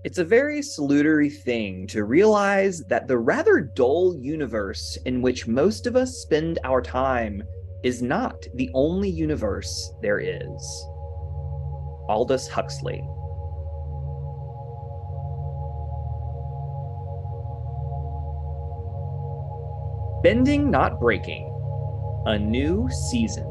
It's a very salutary thing to realize that the rather dull universe in which most of us spend our time is not the only universe there is. Aldous Huxley. Bending, not breaking. A new season.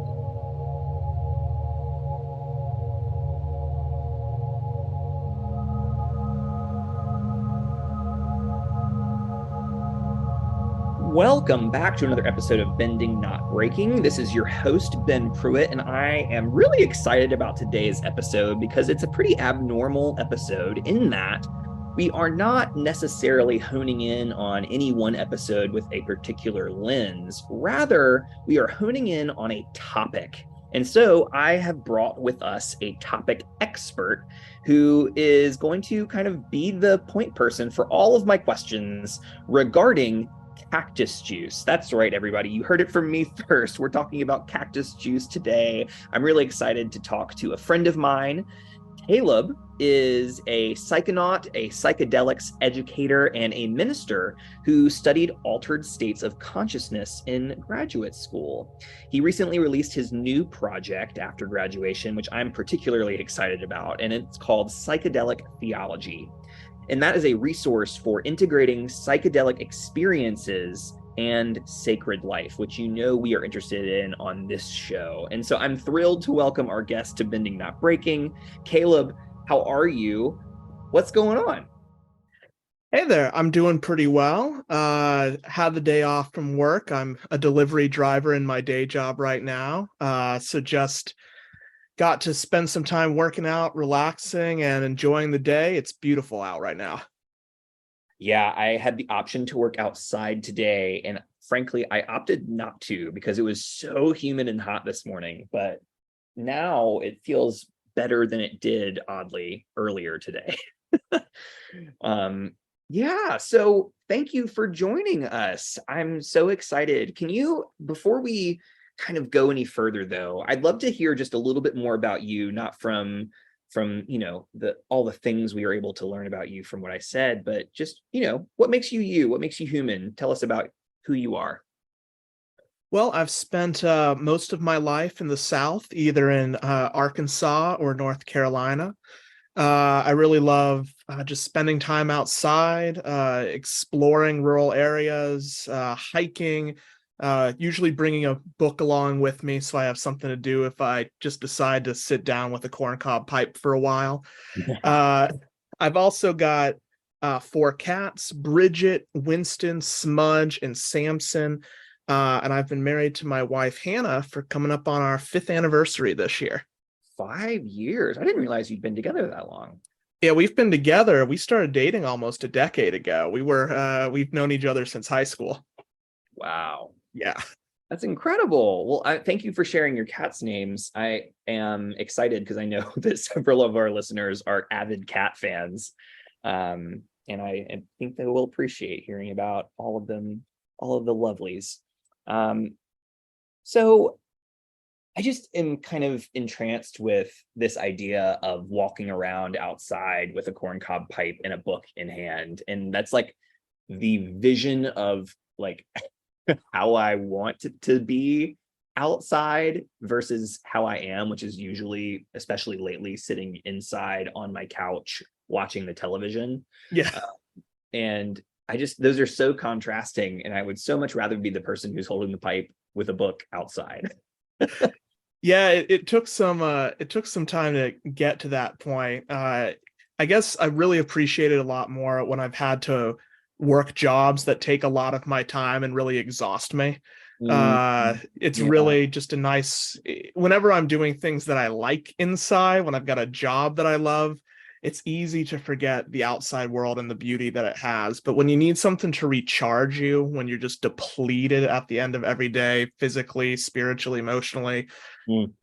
Welcome back to another episode of Bending Not Breaking. This is your host, Ben Pruitt, and I am really excited about today's episode because it's a pretty abnormal episode in that we are not necessarily honing in on any one episode with a particular lens. Rather, we are honing in on a topic. And so I have brought with us a topic expert who is going to kind of be the point person for all of my questions regarding Cactus Juice. That's right, everybody. You heard it from me first. We're talking about Cactus Juice today. I'm really excited to talk to a friend of mine. Kaleb is a psychonaut, a psychedelics educator, and a minister who studied altered states of consciousness in graduate school. He recently released his new project after graduation, which I'm particularly excited about, and it's called Psychedelic Theology. And that is a resource for integrating psychedelic experiences and sacred life, which you know we are interested in on this show. And so I'm thrilled to welcome our guest to Bending Not Breaking. Kaleb, how are you? What's going on? Hey there, I'm doing pretty well. Had the day off from work. I'm a delivery driver in my day job right now. So just got to spend some time working out, relaxing, and enjoying the day. It's beautiful out right now. Yeah, I had the option to work outside today, and frankly, I opted not to because it was so humid and hot this morning. But now it feels better than it did, oddly, earlier today. Yeah, so thank you for joining us. I'm so excited. Can you, before we kind of go any further though, I'd love to hear just a little bit more about you, not from the all the things we were able to learn about you from what I said, but just, what makes you you, what makes you human? Tell us about who you are. Well, I've spent most of my life in the South, either in Arkansas or North Carolina. I really love just spending time outside, exploring rural areas, hiking, usually bringing a book along with me so I have something to do if I just decide to sit down with a corncob pipe for a while. Uh, I've also got four cats: Bridget, Winston, Smudge, and Samson. And I've been married to my wife, Hannah, for coming up on our 5th anniversary this year. 5 years. I didn't realize you'd been together that long. Yeah, we've been together. We started dating almost a decade ago. We've known each other since high school. Wow. Yeah. That's incredible. Well, thank you for sharing your cats' names. I am excited because I know that several of our listeners are avid cat fans. And I think they will appreciate hearing about all of them, all of the lovelies. So I just am kind of entranced with this idea of walking around outside with a corncob pipe and a book in hand. And that's like the vision of like how I want to be outside versus how I am, which is usually, especially lately, sitting inside on my couch watching the television. Yeah. And those are so contrasting. And I would so much rather be the person who's holding the pipe with a book outside. Yeah, it took some time to get to that point. I guess I really appreciate it a lot more when I've had to work jobs that take a lot of my time and really exhaust me. It's Yeah. really just a nice, whenever I'm doing things that I like inside, when I've got a job that I love, it's easy to forget the outside world and the beauty that it has. But when you need something to recharge you, when you're just depleted at the end of every day, physically, spiritually, emotionally,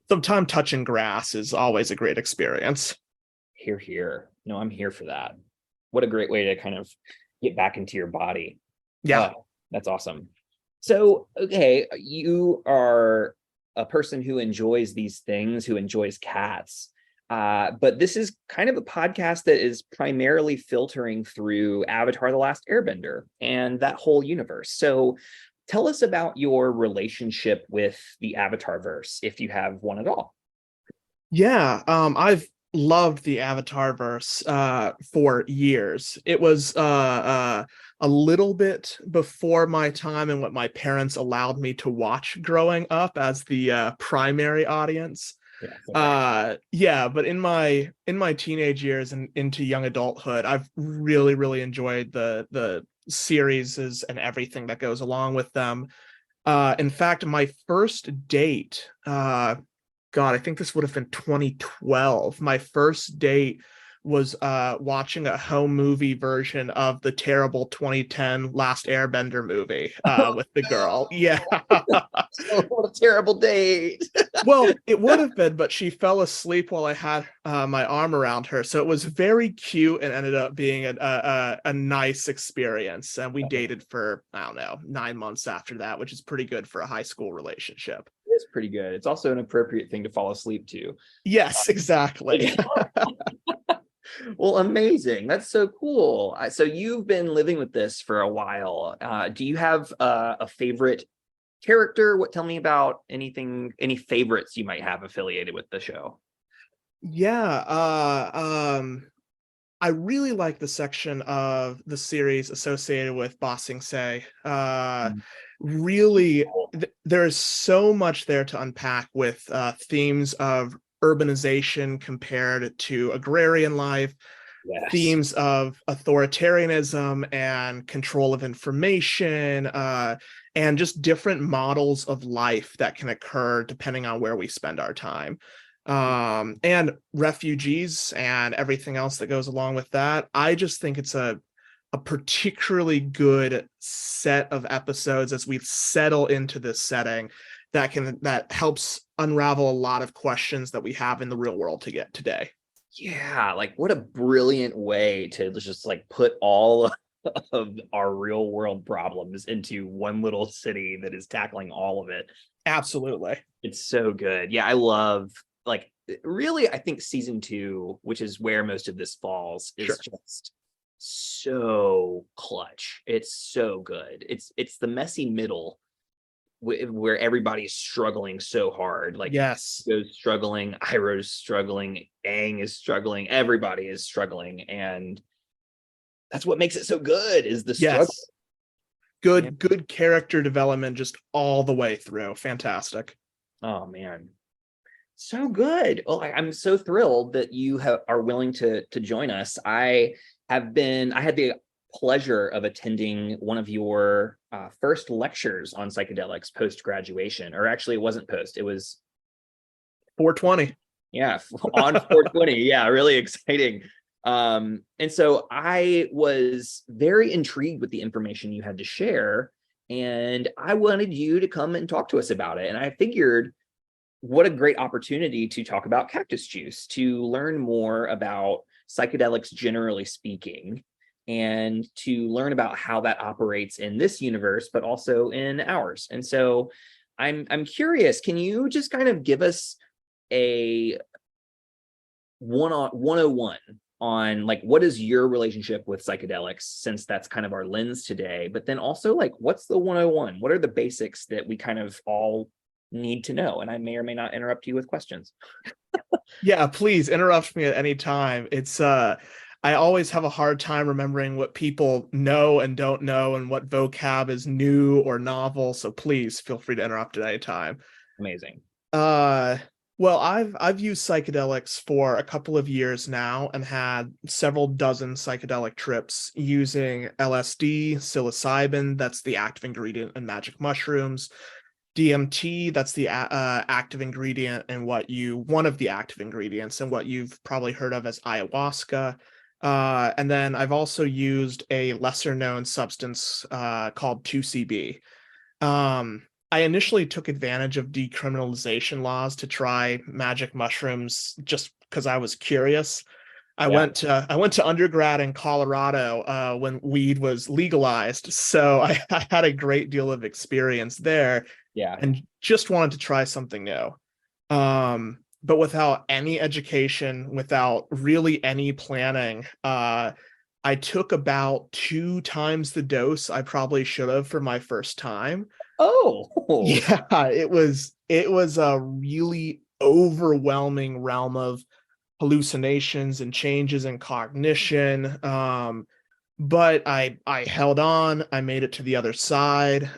sometimes touching grass is always a great experience. Hear, hear. No, I'm here for that. What a great way to kind of get back into your body. Yeah. Oh, that's awesome. So, okay, you are a person who enjoys these things, who enjoys cats. But this is kind of a podcast that is primarily filtering through Avatar: The Last Airbender and that whole universe. So tell us about your relationship with the Avatar verse, if you have one at all. Yeah, I've loved the Avatar verse for years. It was a little bit before my time and what my parents allowed me to watch growing up as the primary audience. Yeah, okay. Yeah, but in my teenage years and into young adulthood, I've really enjoyed the series and everything that goes along with them. In fact, my first date, God, I think this would have been 2012. My first date was watching a home movie version of the terrible 2010 Last Airbender movie with the girl. Yeah. Oh, what a terrible date. Well, it would have been, but she fell asleep while I had my arm around her. So it was very cute and ended up being a nice experience. And we dated for, I don't know, 9 months after that, which is pretty good for a high school relationship. It's pretty good. It's also an appropriate thing to fall asleep to. Yes, exactly. Well, amazing. That's so cool. So you've been living with this for a while. Do you have a favorite character? Tell me about any favorites you might have affiliated with the show. Yeah, I really like the section of the series associated with Ba Sing Se. Really, there is so much there to unpack with themes of urbanization compared to agrarian life, Yes. themes of authoritarianism and control of information, and just different models of life that can occur depending on where we spend our time. And refugees and everything else that goes along with that. I just think it's a particularly good set of episodes as we settle into this setting that helps unravel a lot of questions that we have in the real world to get today. Yeah, like what a brilliant way to just like put all of our real world problems into one little city that is tackling all of it. Absolutely. It's so good. Yeah, I love like really I think season 2, which is where most of this falls, is Sure. just so clutch. It's so good. It's the messy middle where everybody's struggling so hard. Like Yes. Go's struggling, Iroh's struggling, Aang is struggling, everybody is struggling, and that's what makes it so good is the struggle. Yes. Yeah. Good character development just all the way through. Fantastic. Oh man, so good. Well, I'm so thrilled that you are willing to join us. I had the pleasure of attending one of your first lectures on psychedelics post graduation, or actually it wasn't post, it was 420. yeah, on 420. Yeah, really exciting. And so I was very intrigued with the information you had to share, and I wanted you to come and talk to us about it. And I figured what a great opportunity to talk about Cactus Juice, to learn more about psychedelics generally speaking, and to learn about how that operates in this universe, but also in ours. And so I'm curious, can you just kind of give us a 101 on like what is your relationship with psychedelics, since that's kind of our lens today, but then also like what's the 101, what are the basics that we kind of all need to know? And I may or may not interrupt you with questions. Yeah, please interrupt me at any time. It's I always have a hard time remembering what people know and don't know and what vocab is new or novel, so please feel free to interrupt at any time. Amazing. Uh well, I've used psychedelics for a couple of years now and had several dozen psychedelic trips using LSD, psilocybin, that's the active ingredient in magic mushrooms, DMT, that's the active ingredient and one of the active ingredients and what you've probably heard of as ayahuasca. And then I've also used a lesser known substance called 2CB. I initially took advantage of decriminalization laws to try magic mushrooms just because I was curious. Yeah. I went to undergrad in Colorado when weed was legalized, so I had a great deal of experience there Yeah. and just wanted to try something new. Um, but without any education, without really any planning. I took about 2 times the dose I probably should have for my first time. Oh, Yeah, it was a really overwhelming realm of hallucinations and changes in cognition. But I held on. I made it to the other side.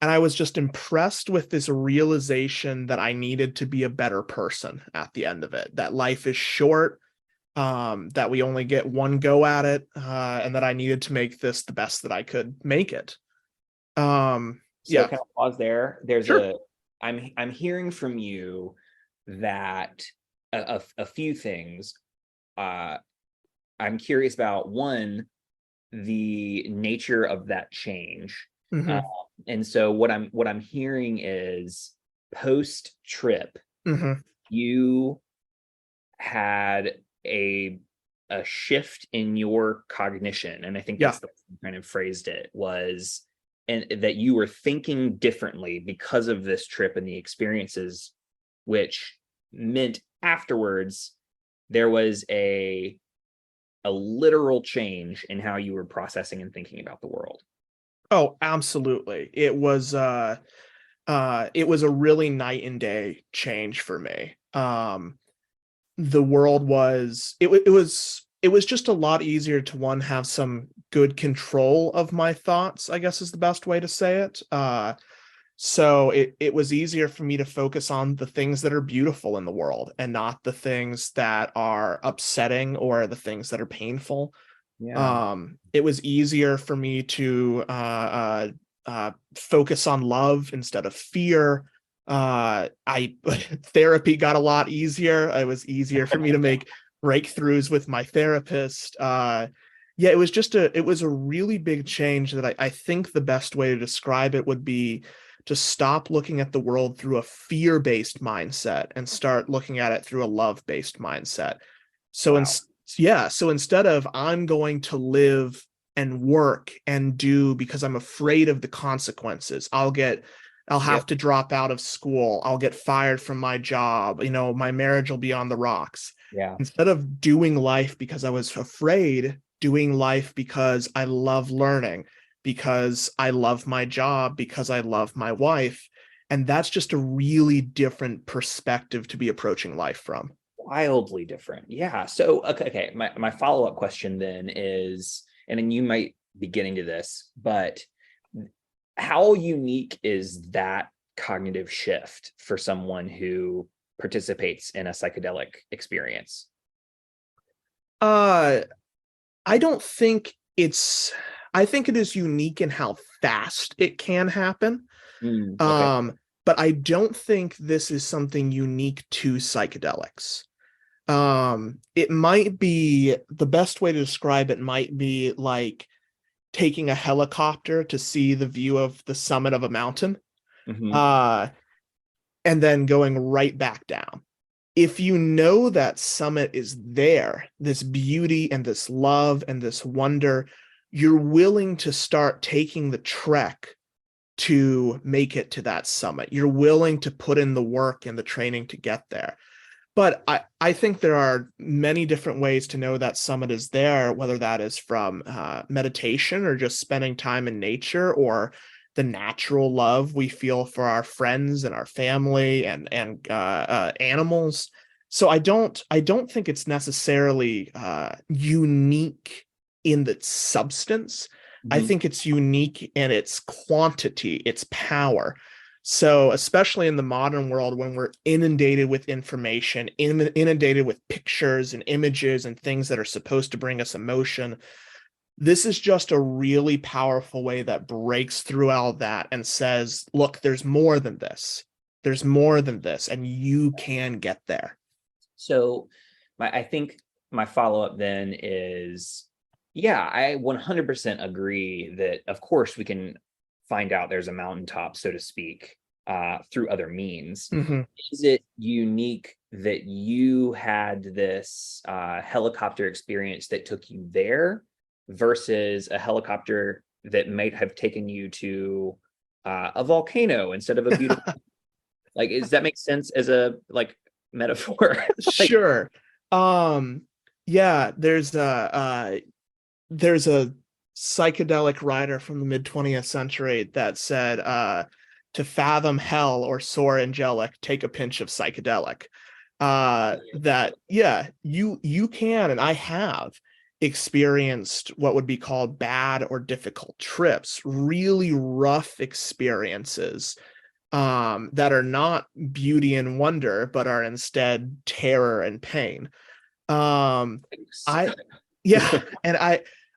And I was just impressed with this realization that I needed to be a better person at the end of it, that life is short, that we only get one go at it, and that I needed to make this the best that I could make it. so Yeah, can I pause there? There's sure. a I'm hearing from you that a few things. Uh, I'm curious about one, the nature of that change. Uh, Hmm. and so what I'm hearing is post trip, Hmm. you had a shift in your cognition, and I think Yeah. that's the way you kind of phrased it, was and that you were thinking differently because of this trip and the experiences, which meant afterwards there was a literal change in how you were processing and thinking about the world. Oh, absolutely. It was a really night and day change for me. The world was just a lot easier to one have some good control of my thoughts, I guess is the best way to say it. So it was easier for me to focus on the things that are beautiful in the world and not the things that are upsetting or the things that are painful. Yeah. It was easier for me to focus on love instead of fear. I Therapy got a lot easier. It was easier for me to make breakthroughs with my therapist. Yeah, it was a really big change that I think the best way to describe it would be to stop looking at the world through a fear-based mindset and start looking at it through a love-based mindset. So in, Wow. yeah, so instead of I'm going to live and work and do because I'm afraid of the consequences, I'll have Yep. to drop out of school, I'll get fired from my job, my marriage will be on the rocks. Yeah. Instead of doing life because I was afraid, doing life because I love learning, because I love my job, because I love my wife. And that's just a really different perspective to be approaching life from. Wildly different. Yeah. So okay. My follow-up question then is, and then you might be getting to this, but how unique is that cognitive shift for someone who participates in a psychedelic experience? Uh, I don't think it's, I think it is unique in how fast it can happen. Okay. Um, but I don't think this is something unique to psychedelics. It might be, the best way to describe it might be like taking a helicopter to see the view of the summit of a mountain, Hmm. uh, and then going right back down. If you know that summit is there, this beauty and this love and this wonder, you're willing to start taking the trek to make it to that summit. You're willing to put in the work and the training to get there. But I think there are many different ways to know that summit is there, whether that is from meditation or just spending time in nature or the natural love we feel for our friends and our family and animals. So I don't think it's necessarily unique in the substance. I Hmm. think it's unique in its quantity, its power. So, especially in the modern world, when we're inundated with information, inundated with pictures and images and things that are supposed to bring us emotion, this is just a really powerful way that breaks through all that and says, look, there's more than this. There's more than this, and you can get there. So I think my follow-up then is, yeah, I 100% agree that of course we can find out there's a mountaintop, so to speak, through other means. Mm-hmm. Is it unique that you had this helicopter experience that took you there versus a helicopter that might have taken you to a volcano instead of a beautiful, like, does that make sense as a like metaphor. Like, Sure. Um, yeah, there's a psychedelic writer from the mid 20th century that said, to fathom hell or soar angelic, take a pinch of psychedelic. That yeah, you can, and I have experienced what would be called bad or difficult trips, really rough experiences, that are not beauty and wonder, but are instead terror and pain. Um, I yeah, and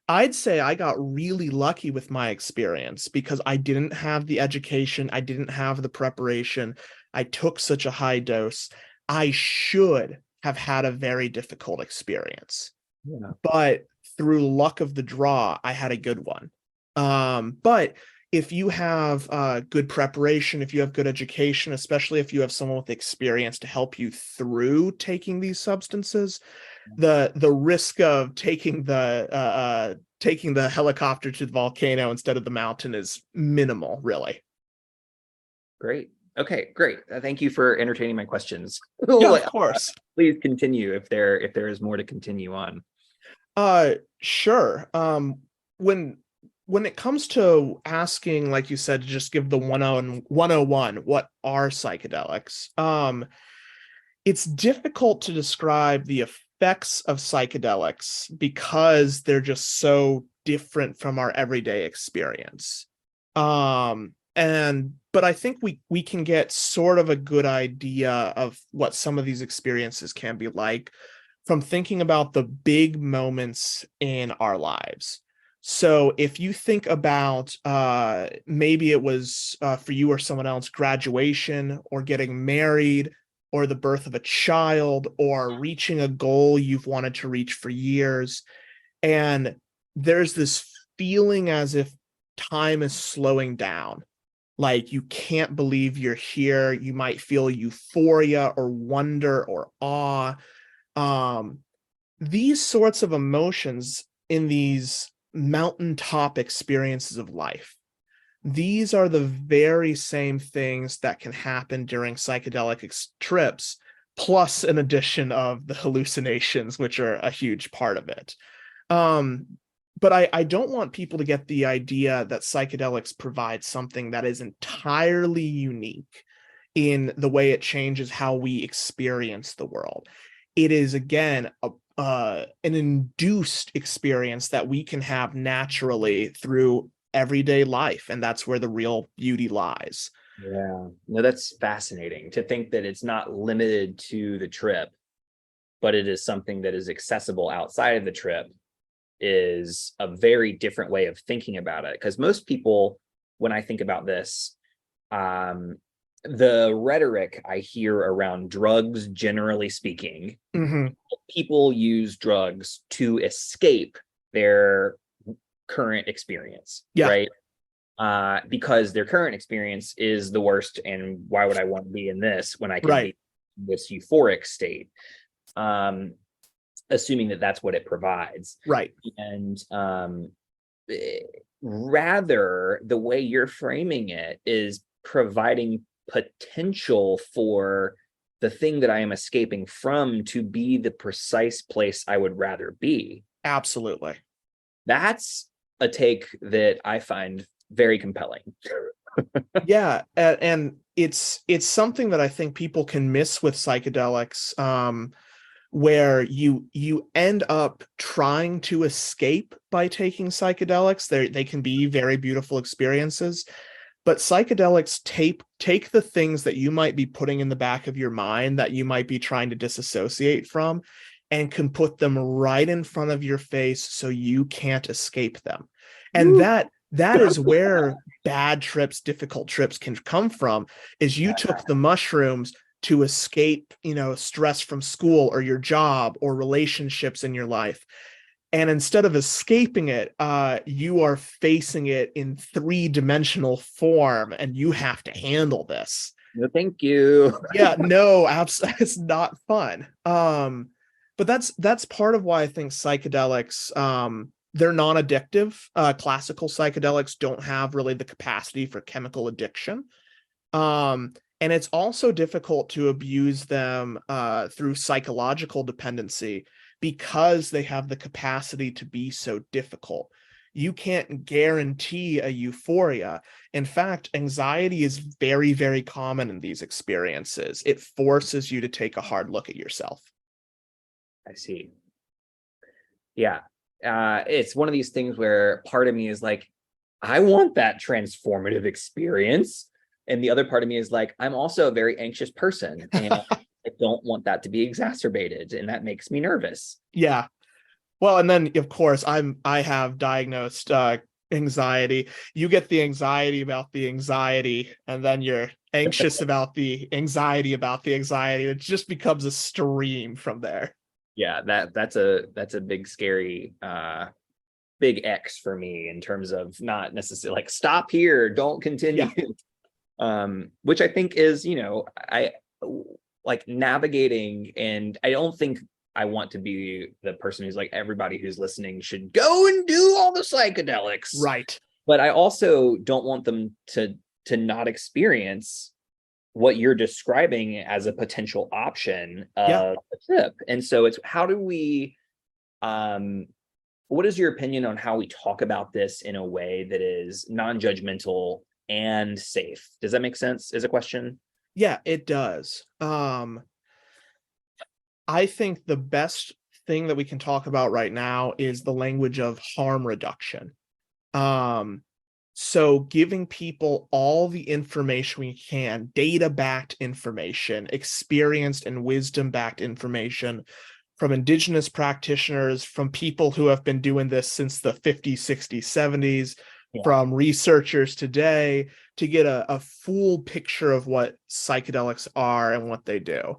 I'd say I got really lucky with my experience because I didn't have the education, I didn't have the preparation. I took such a high dose. I should have had a very difficult experience. yeah. But through luck of the draw, I had a good one. But if you have good preparation, if you have good education, especially if you have someone with experience to help you through taking these substances, the risk of taking the helicopter to the volcano instead of the mountain is minimal, really. Great. Okay, great. Thank you for entertaining my questions. Yeah, of course. Please continue if there is more to continue on. Sure. When it comes to asking, like you said, to just give the 101, what are psychedelics? It's difficult to describe the effects of psychedelics because they're just so different from our everyday experience. But I think we can get sort of a good idea of what some of these experiences can be like from thinking about the big moments in our lives. So if you think about maybe it was for you or someone else, graduation or getting married or the birth of a child or reaching a goal you've wanted to reach for years. And there's this feeling as if time is slowing down. Like you can't believe you're here. You might feel euphoria or wonder or awe. Um, these sorts of emotions in these mountaintop experiences of life, these are the very same things that can happen during psychedelic trips, plus an addition of the hallucinations, which are a huge part of it. Um, but I don't want people to get the idea that psychedelics provide something that is entirely unique in the way it changes how we experience the world. It is, again, an induced experience that we can have naturally through everyday life, and that's where the real beauty lies. Yeah, no, that's fascinating to think that it's not limited to the trip, but it is something that is accessible outside of the trip is a very different way of thinking about it. Because most people, when I think about this, the rhetoric I hear around drugs, generally speaking, Mm-hmm. people use drugs to escape their current experience, Yeah, right? Because their current experience is the worst, and why would I want to be in this when I could be right, in this euphoric state? Um, Assuming that that's what it provides. right. And rather, the way you're framing it is providing potential for the thing that I am escaping from to be the precise place I would rather be. Absolutely. That's a take that I find very compelling. Yeah, and it's something that I think people can miss with psychedelics, where you end up trying to escape by taking psychedelics. They can be very beautiful experiences, but psychedelics take the things that you might be putting in the back of your mind that you might be trying to disassociate from and can put them right in front of your face so you can't escape them. And that is where bad trips, difficult trips can come from, is you took the mushrooms to escape, stress from school or your job or relationships in your life. And instead of escaping it, you are facing it in three-dimensional form, and you have to handle this. No, thank you. Yeah, no, it's not fun. But that's part of why I think psychedelics, they're non-addictive. Classical psychedelics don't have really the capacity for chemical addiction. Um, And it's also difficult to abuse them through psychological dependency because they have the capacity to be so difficult. You can't guarantee a euphoria. In fact, anxiety is very, very common in these experiences. It forces you to take a hard look at yourself. I see. Yeah. It's one of these things where part of me is like, I want that transformative experience. And the other part of me is like, I'm also a very anxious person and I don't want that to be exacerbated. And that makes me nervous. Yeah. Well, and then of course I have diagnosed anxiety. You get the anxiety about the anxiety, and then you're anxious about the anxiety about the anxiety. It just becomes a stream from there. Yeah, that's a big scary big X for me in terms of not necessarily like stop here, don't continue. Which I think is, I like navigating, and I don't think I want to be the person who's like everybody who's listening should go and do all the psychedelics. Right. But I also don't want them to not experience what you're describing as a potential option of a trip. And so it's how do we what is your opinion on how we talk about this in a way that is non-judgmental and safe? Does that make sense as a question? Yeah, it does. I think the best thing that we can talk about right now is the language of harm reduction. So giving people all the information we can, data-backed information, experienced and wisdom-backed information from indigenous practitioners, from people who have been doing this since the 50s, 60s, 70s, from researchers today, to get a full picture of what psychedelics are and what they do.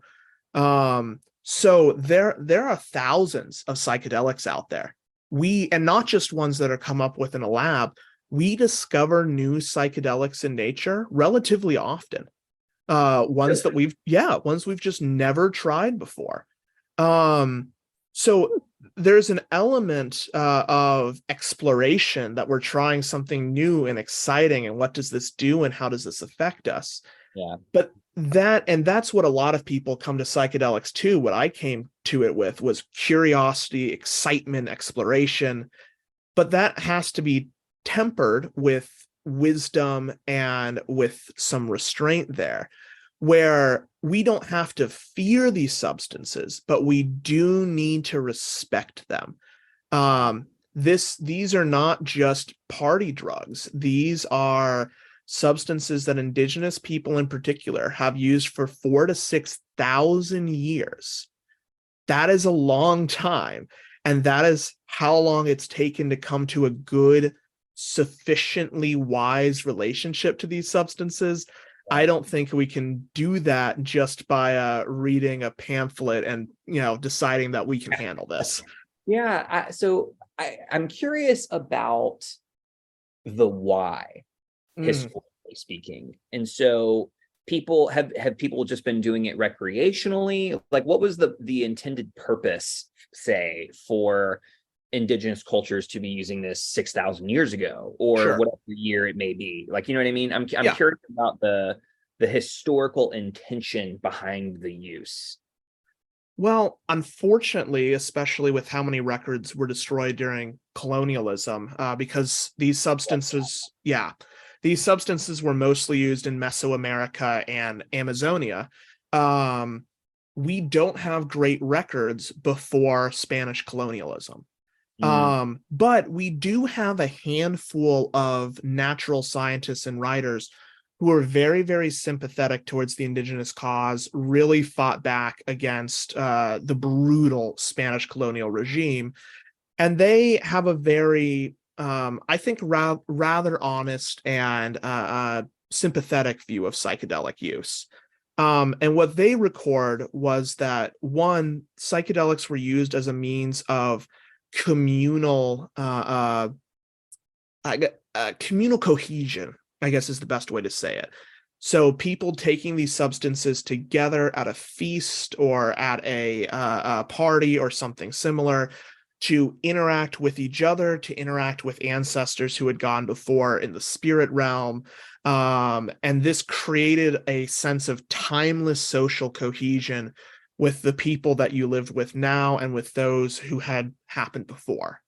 So there are thousands of psychedelics out there. And not just ones that are come up with in a lab. We discover new psychedelics in nature relatively often. Ones we've just never tried before. So there's an element of exploration that we're trying something new and exciting, and what does this do and how does this affect us? Yeah. But that's what a lot of people come to psychedelics too. What I came to it with was curiosity, excitement, exploration, but that has to be tempered with wisdom and with some restraint there, where we don't have to fear these substances, but we do need to respect them. These are not just party drugs. These are substances that indigenous people in particular have used for 4,000 to 6,000 years. That is a long time. And that is how long it's taken to come to a good, sufficiently wise relationship to these substances. I don't think we can do that just by reading a pamphlet and deciding that we can handle this. Yeah. I'm curious about the why, historically speaking. And so people have people just been doing it recreationally? Like, what was the intended purpose, say, for indigenous cultures to be using this 6,000 years ago, or whatever year it may be? Like, you know what I mean? I'm curious about the historical intention behind the use. Well, unfortunately, especially with how many records were destroyed during colonialism, because these substances were mostly used in Mesoamerica and Amazonia. We don't have great records before Spanish colonialism. But we do have a handful of natural scientists and writers who are very, very sympathetic towards the indigenous cause, really fought back against the brutal Spanish colonial regime. And they have a very, I think, rather honest and sympathetic view of psychedelic use. And what they record was that, one, psychedelics were used as a means of communal communal cohesion, I guess is the best way to say it. So people taking these substances together at a feast or at a party or something similar to interact with each other, to interact with ancestors who had gone before in the spirit realm. And this created a sense of timeless social cohesion with the people that you lived with now and with those who had happened before.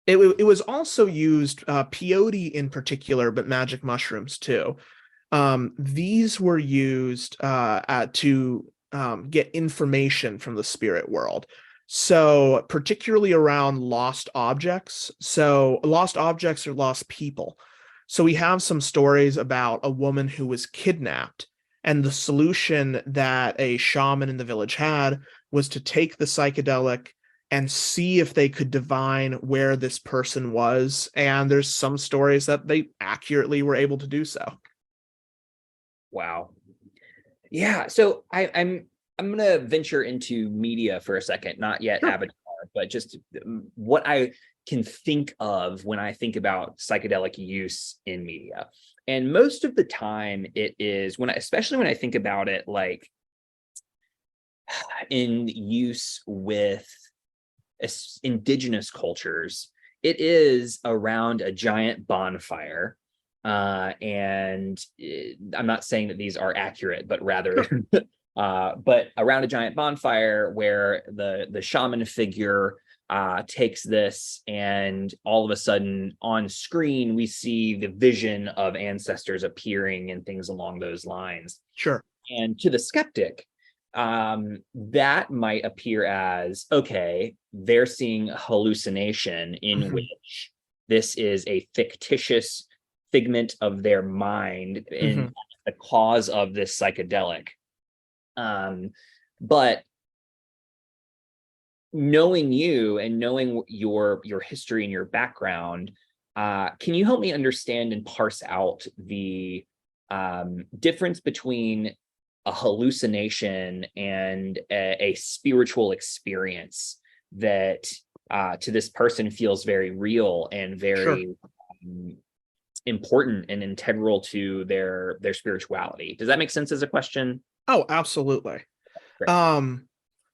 It was also used, peyote in particular, but magic mushrooms too. These were used to get information from the spirit world. So particularly around lost objects. So lost objects or lost people. So we have some stories about a woman who was kidnapped, and the solution that a shaman in the village had was to take the psychedelic and see if they could divine where this person was. And there's some stories that they accurately were able to do so. Wow. Yeah. So I'm gonna venture into media for a second, not yet Sure. Avatar, but just what I can think of when I think about psychedelic use in media. And most of the time it is especially when I think about it like in use with indigenous cultures, it is around a giant bonfire. And I'm not saying that these are accurate, but rather, Sure. but around a giant bonfire where the shaman figure takes this, and all of a sudden on screen we see the vision of ancestors appearing and things along those lines. Sure. And to the skeptic, that might appear as, okay, they're seeing a hallucination in which this is a fictitious figment of their mind in the cause of this psychedelic. But knowing you and knowing your history and your background, can you help me understand and parse out the difference between a hallucination and a spiritual experience that to this person feels very real and very important and integral to their spirituality? Does that make sense as a question? Oh, absolutely. Great.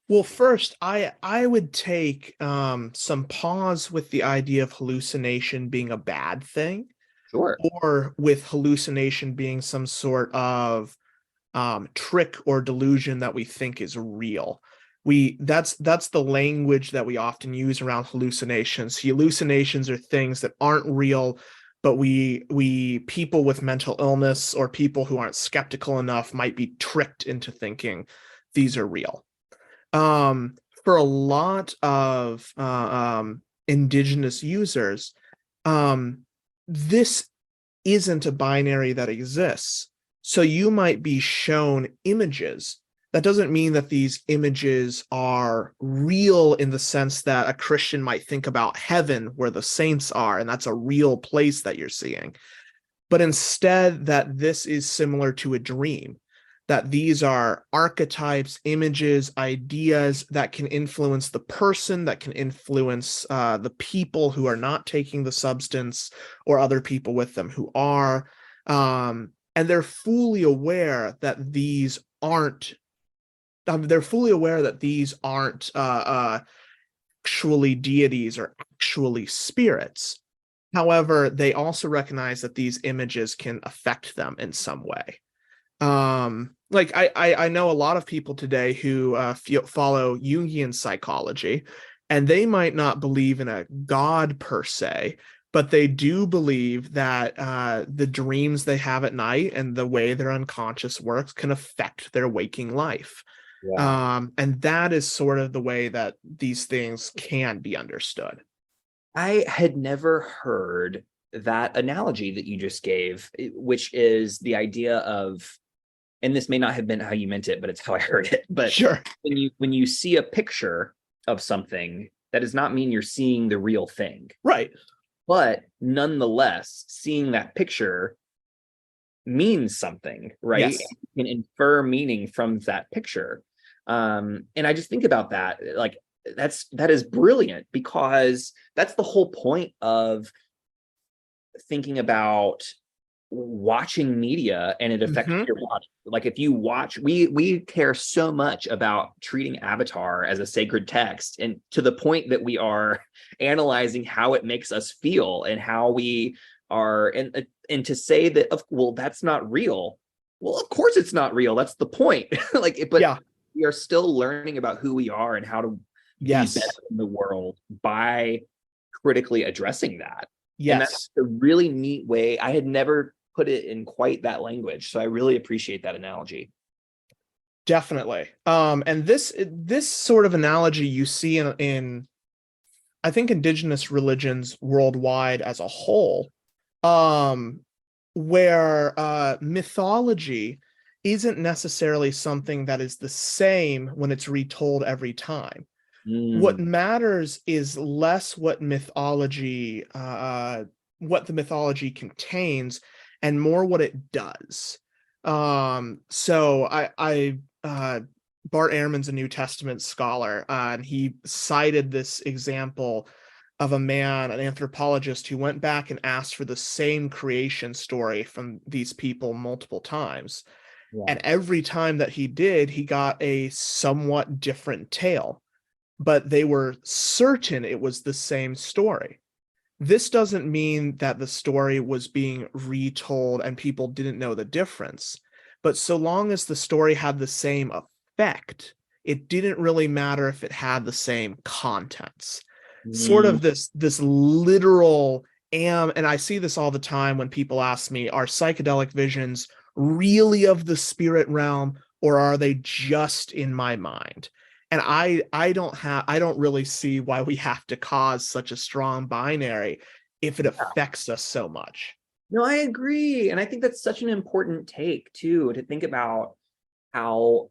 Well, first, I would take some pause with the idea of hallucination being a bad thing, Sure. or with hallucination being some sort of trick or delusion that we think is real. That's the language that we often use around hallucinations. Hallucinations are things that aren't real, but we people with mental illness or people who aren't skeptical enough might be tricked into thinking these are real. For a lot of indigenous users, this isn't a binary that exists. So you might be shown images. That doesn't mean that these images are real in the sense that a Christian might think about heaven where the saints are, and that's a real place that you're seeing. But instead, that this is similar to a dream, that these are archetypes, images, ideas that can influence the person, that can influence the people who are not taking the substance, or other people with them who are. And they're fully aware that these aren't. They're fully aware that these aren't actually deities or actually spirits. However, they also recognize that these images can affect them in some way. Like I know a lot of people today who follow Jungian psychology, and they might not believe in a god per se, but they do believe that the dreams they have at night and the way their unconscious works can affect their waking life. Yeah. And that is sort of the way that these things can be understood. I had never heard that analogy that you just gave, which is the idea of, and this may not have been how you meant it, but it's how I heard it. But Sure. when you see a picture of something, that does not mean you're seeing the real thing. Right. But nonetheless, seeing that picture means something, right? Yes. You can infer meaning from that picture. And I just think about that, like that is brilliant, because that's the whole point of thinking about watching media and it affects Hmm. your body. Like if you watch, we care so much about treating Avatar as a sacred text, and to the point that we are analyzing how it makes us feel and how we are, and to say that, well, that's not real. Well, of course it's not real. That's the point. Like, but Yeah. we are still learning about who we are and how to be better Yes. in the world by critically addressing that. And that's Yes. a really neat way. I had never put it in quite that language. So I really appreciate that analogy. Definitely. And this sort of analogy you see in I think indigenous religions worldwide as a whole, um, where mythology isn't necessarily something that is the same when it's retold every time. What Mm, matters is less what the mythology contains, and more what it does. So Bart Ehrman's a New Testament scholar, and he cited this example of a man, an anthropologist, who went back and asked for the same creation story from these people multiple times. yeah. And every time that he did, he got a somewhat different tale, but they were certain it was the same story. This doesn't mean that the story was being retold and people didn't know the difference. But so long as the story had the same effect, it didn't really matter if it had the same contents. Sort Mm, of this literal and I see this all the time when people ask me, are psychedelic visions really of the spirit realm, or are they just in my mind? And I don't really see why we have to cause such a strong binary if it yeah. affects us so much. No, I agree. And I think that's such an important take too, to think about how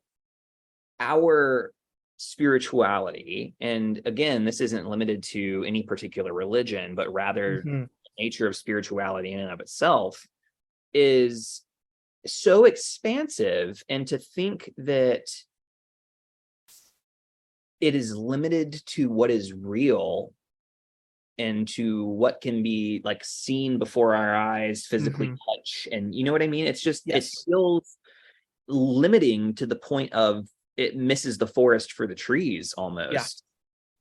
our spirituality, and again, this isn't limited to any particular religion, but rather Mm-hmm. the nature of spirituality in and of itself is so expansive. And to think that it is limited to what is real and to what can be like seen before our eyes, physically Mm-hmm. touch, and you know what I mean, it's just, it Yes, feels limiting to the point of it misses the forest for the trees yeah, almost.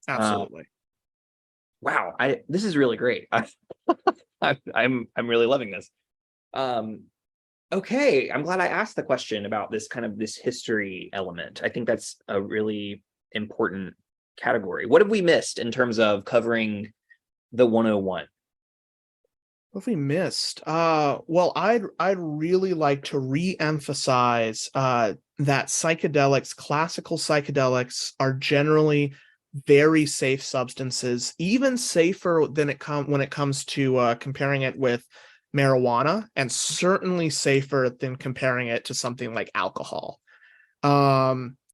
uh, absolutely. wow, I this is really great. I'm really loving this. um okay, I'm glad I asked the question about this kind of this history element. I think that's a really important category. What have we missed in terms of covering the 101? What have we missed? Well, I'd really like to re-emphasize that psychedelics, classical psychedelics, are generally very safe substances, even safer than when it comes to comparing it with marijuana, and certainly safer than comparing it to something like alcohol.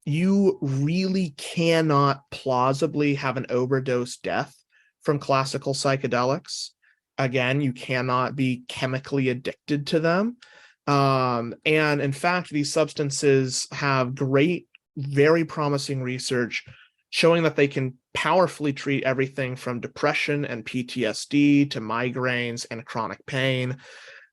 You really cannot plausibly have an overdose death from classical psychedelics. Again, you cannot be chemically addicted to them. And in fact, these substances have great, very promising research showing that they can powerfully treat everything from depression and PTSD to migraines and chronic pain.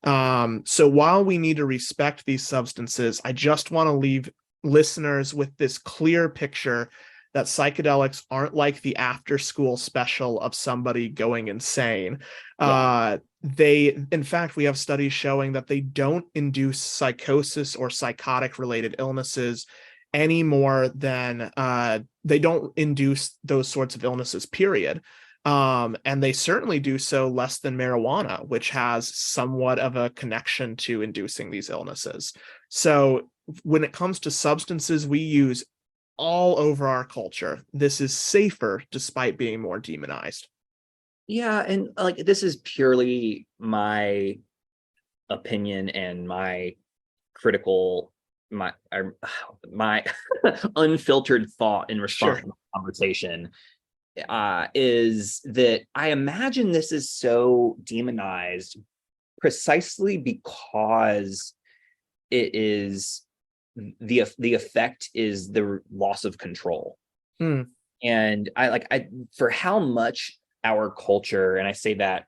So while we need to respect these substances, I just want to leave listeners with this clear picture that psychedelics aren't like the after school special of somebody going insane. Yeah. In fact, we have studies showing that they don't induce psychosis or psychotic related illnesses any more than they don't induce those sorts of illnesses, period. And they certainly do so less than marijuana, which has somewhat of a connection to inducing these illnesses. So when it comes to substances we use all over our culture, this is safer despite being more demonized. Yeah, and like this is purely my opinion and my critical, my unfiltered thought in response Sure. to the conversation, is that I imagine this is so demonized precisely because it is the effect is the loss of control. Mm, And I for how much our culture, and I say that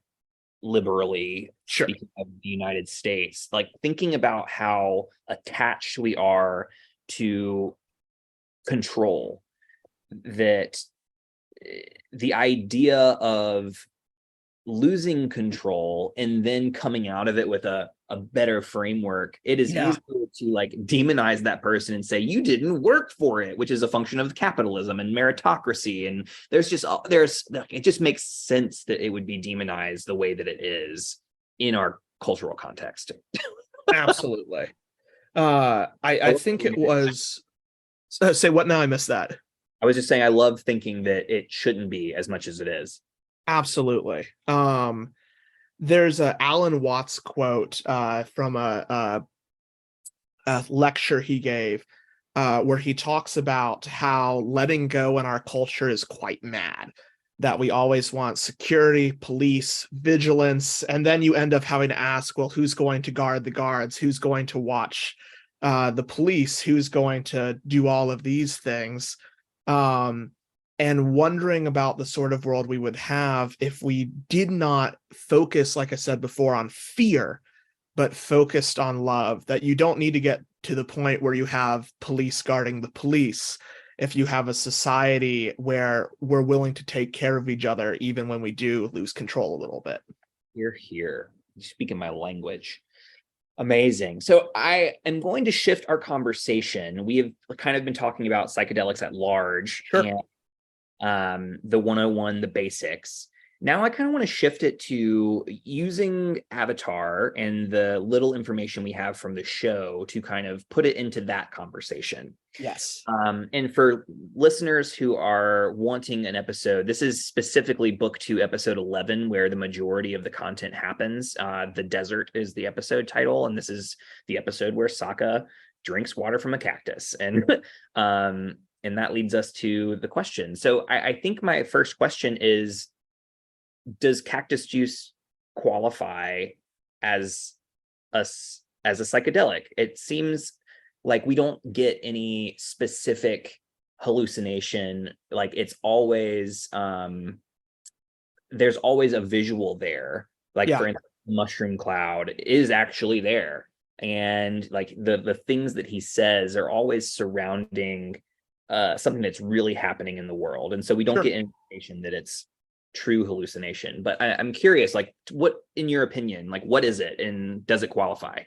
liberally, Sure. speaking of the United States, like thinking about how attached we are to control, that the idea of losing control and then coming out of it with a better framework, it is Yeah. easier to like demonize that person and say you didn't work for it, which is a function of capitalism and meritocracy. And it just makes sense that it would be demonized the way that it is in our cultural context. Absolutely. I think it was say what now? I missed that. I was just saying I love thinking that it shouldn't be as much as it is. Absolutely. There's a Alan Watts quote from a lecture he gave where he talks about how letting go in our culture is quite mad. That we always want security, police, vigilance, and then you end up having to ask, well, who's going to guard the guards? Who's going to watch the police? Who's going to do all of these things? And wondering about the sort of world we would have if we did not focus, like I said before, on fear, but focused on love. That you don't need to get to the point where you have police guarding the police if you have a society where we're willing to take care of each other, even when we do lose control a little bit. You're here. You're speaking my language. Amazing. So I am going to shift our conversation. We have kind of been talking about psychedelics at large, Sure. and the 101, the basics. Now I kind of want to shift it to using Avatar and the little information we have from the show to kind of put it into that conversation. Yes. And for listeners who are wanting an episode, this is specifically book 2, episode 11, where the majority of the content happens. The desert is the episode title, and this is the episode where Sokka drinks water from a cactus. And that leads us to the question. So I think my first question is, does Cactus Juice qualify as a psychedelic? It seems like we don't get any specific hallucination. Like it's always there's always a visual there. Like for instance, mushroom cloud is actually there, and like the things that he says are always surrounding something that's really happening in the world, and so we don't get information that it's true hallucination. But I'm curious, like, what, in your opinion, like, what is it, and does it qualify?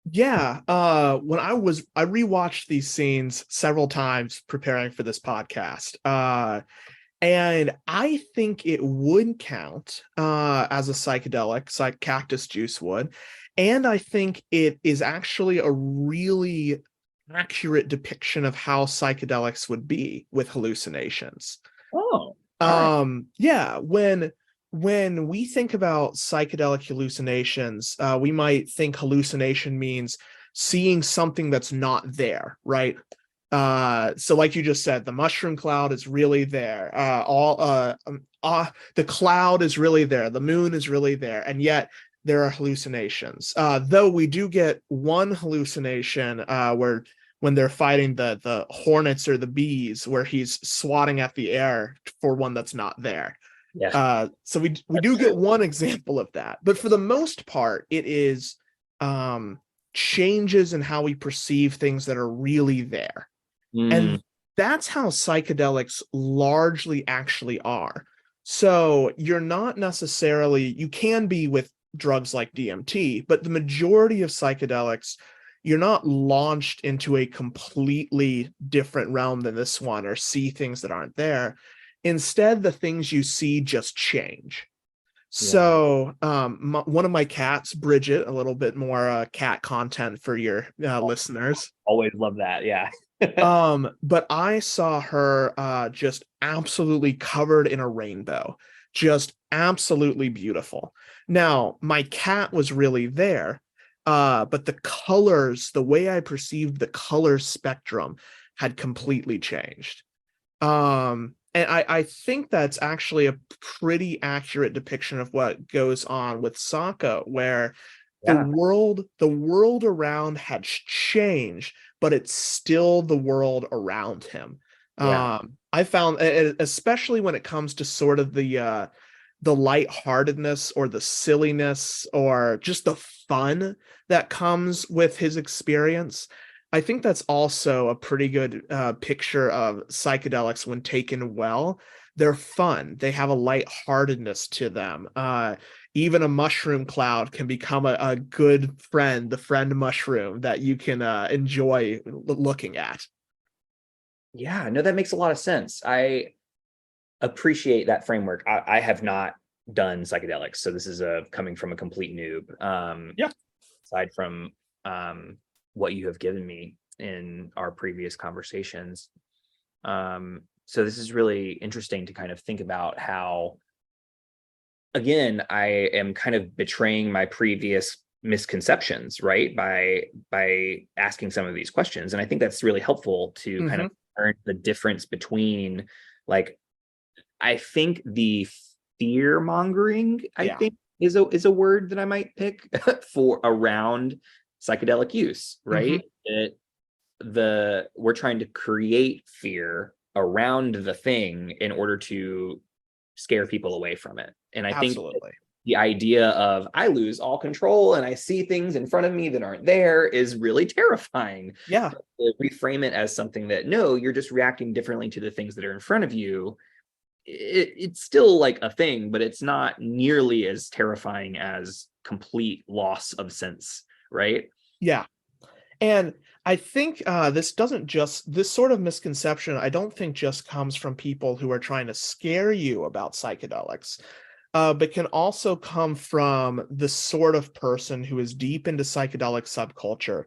When I rewatched these scenes several times preparing for this podcast. And I think it would count as a psychedelic, like Cactus Juice would. And I think it is actually a really accurate depiction of how psychedelics would be with hallucinations. Oh, right. Yeah, when we think about psychedelic hallucinations, we might think hallucination means seeing something that's not there, right? So like you just said, the mushroom cloud is really there. The cloud is really there. The moon is really there, and yet there are hallucinations. Though we do get one hallucination where when they're fighting the hornets or the bees, where he's swatting at the air for one that's not there. Yeah. So we do get one example of that, but for the most part, it is changes in how we perceive things that are really there. And that's how psychedelics largely actually are. So you're not necessarily, you can be with drugs like DMT, but the majority of psychedelics, you're not launched into a completely different realm than this one or see things that aren't there. Instead, the things you see just change. So one of my cats, Bridget, a little bit more cat content for your listeners. Always love that. Yeah. But I saw her just absolutely covered in a rainbow, just absolutely beautiful. Now, my cat was really there, but the colors, the way I perceived the color spectrum had completely changed. And I think that's actually a pretty accurate depiction of what goes on with Sokka, where the world around had changed, but it's still the world around him. I found, especially when it comes to sort of the the lightheartedness or the silliness or just the fun that comes with his experience. I think that's also a pretty good picture of psychedelics when taken well. They're fun. They have a lightheartedness to them. Even a mushroom cloud can become a good friend, the friend mushroom that you can enjoy looking at. Yeah, no, that makes a lot of sense. I appreciate that framework. I have not done psychedelics, so this is coming from a complete noob. Yeah. Aside from what you have given me in our previous conversations. So this is really interesting to kind of think about how, again, I am kind of betraying my previous misconceptions, right? By asking some of these questions. And I think that's really helpful to kind of learn the difference between, like, I think the fear mongering, I think is a word that I might pick for around psychedelic use, right? We're trying to create fear around the thing in order to scare people away from it. And I think the idea of I lose all control and I see things in front of me that aren't there is really terrifying. Yeah. Reframe it as something that, no, you're just reacting differently to the things that are in front of you. It's still like a thing, but it's not nearly as terrifying as complete loss of sense, right? Yeah. And I think this sort of misconception, I don't think just comes from people who are trying to scare you about psychedelics, but can also come from the sort of person who is deep into psychedelic subculture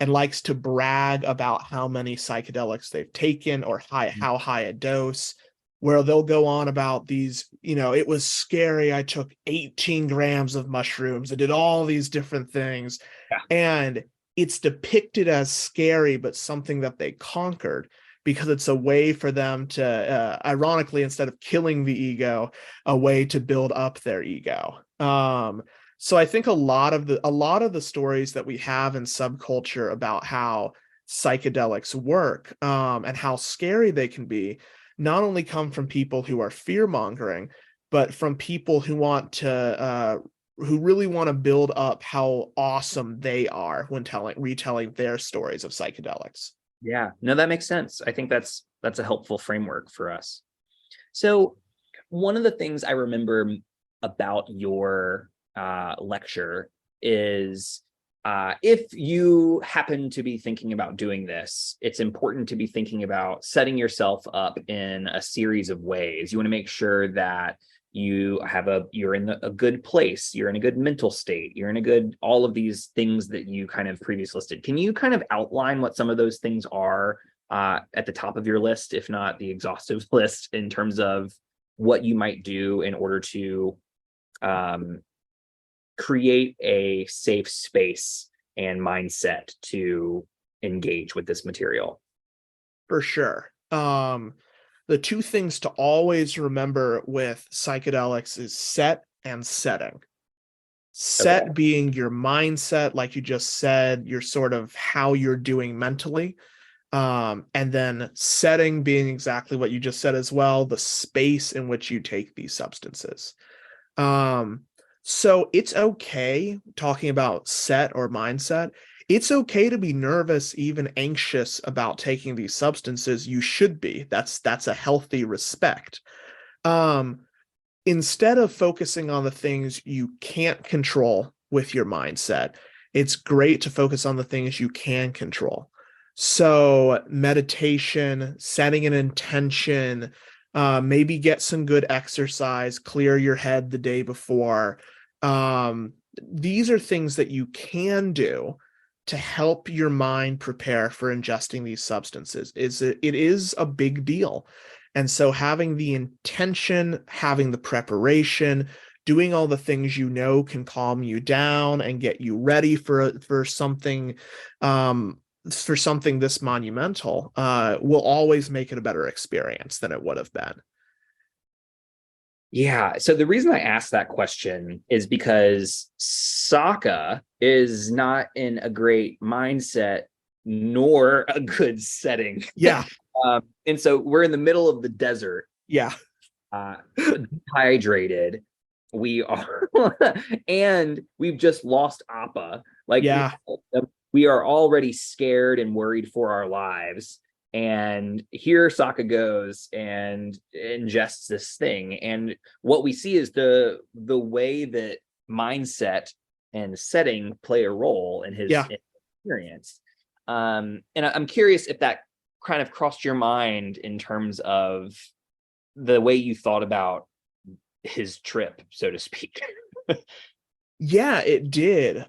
and likes to brag about how many psychedelics they've taken or how high a dose, where they'll go on about these, it was scary. I took 18 grams of mushrooms. I did all these different things. Yeah. And it's depicted as scary, but something that they conquered because it's a way for them to, ironically, instead of killing the ego, a way to build up their ego. So I think a lot of the stories that we have in subculture about how psychedelics work and how scary they can be not only come from people who are fear mongering, but from people who who really want to build up how awesome they are when retelling their stories of psychedelics. Yeah, no, that makes sense. I think that's a helpful framework for us. So one of the things I remember about your lecture is if you happen to be thinking about doing this, it's important to be thinking about setting yourself up in a series of ways. You want to make sure that you're in a good place, you're in a good mental state, you're in a good, all of these things that you kind of previously listed. Can you kind of outline what some of those things are at the top of your list, if not the exhaustive list, in terms of what you might do in order to create a safe space and mindset to engage with this material? For sure. The two things to always remember with psychedelics is set and setting. Set being your mindset, like you just said, your sort of how you're doing mentally. And then setting being exactly what you just said as well, the space in which you take these substances. So it's okay talking about set or mindset. It's okay to be nervous, even anxious about taking these substances. You should be. That's a healthy respect. Instead of focusing on the things you can't control with your mindset, it's great to focus on the things you can control. So meditation, setting an intention, maybe get some good exercise, clear your head the day before. These are things that you can do to help your mind prepare for ingesting these substances. It is a big deal. And so having the intention, having the preparation, doing all the things can calm you down and get you ready for something this monumental will always make it a better experience than it would have been. Yeah. So the reason I asked that question is because Sokka is not in a great mindset nor a good setting. Yeah. And so we're in the middle of the desert. Yeah. Dehydrated. we are and we've just lost Appa. Like Yeah. we are already scared and worried for our lives. And here Sokka goes and ingests this thing. And what we see is the way that mindset and setting play a role in his Yeah. experience. And I'm curious if that kind of crossed your mind in terms of the way you thought about his trip, so to speak. Yeah, it did.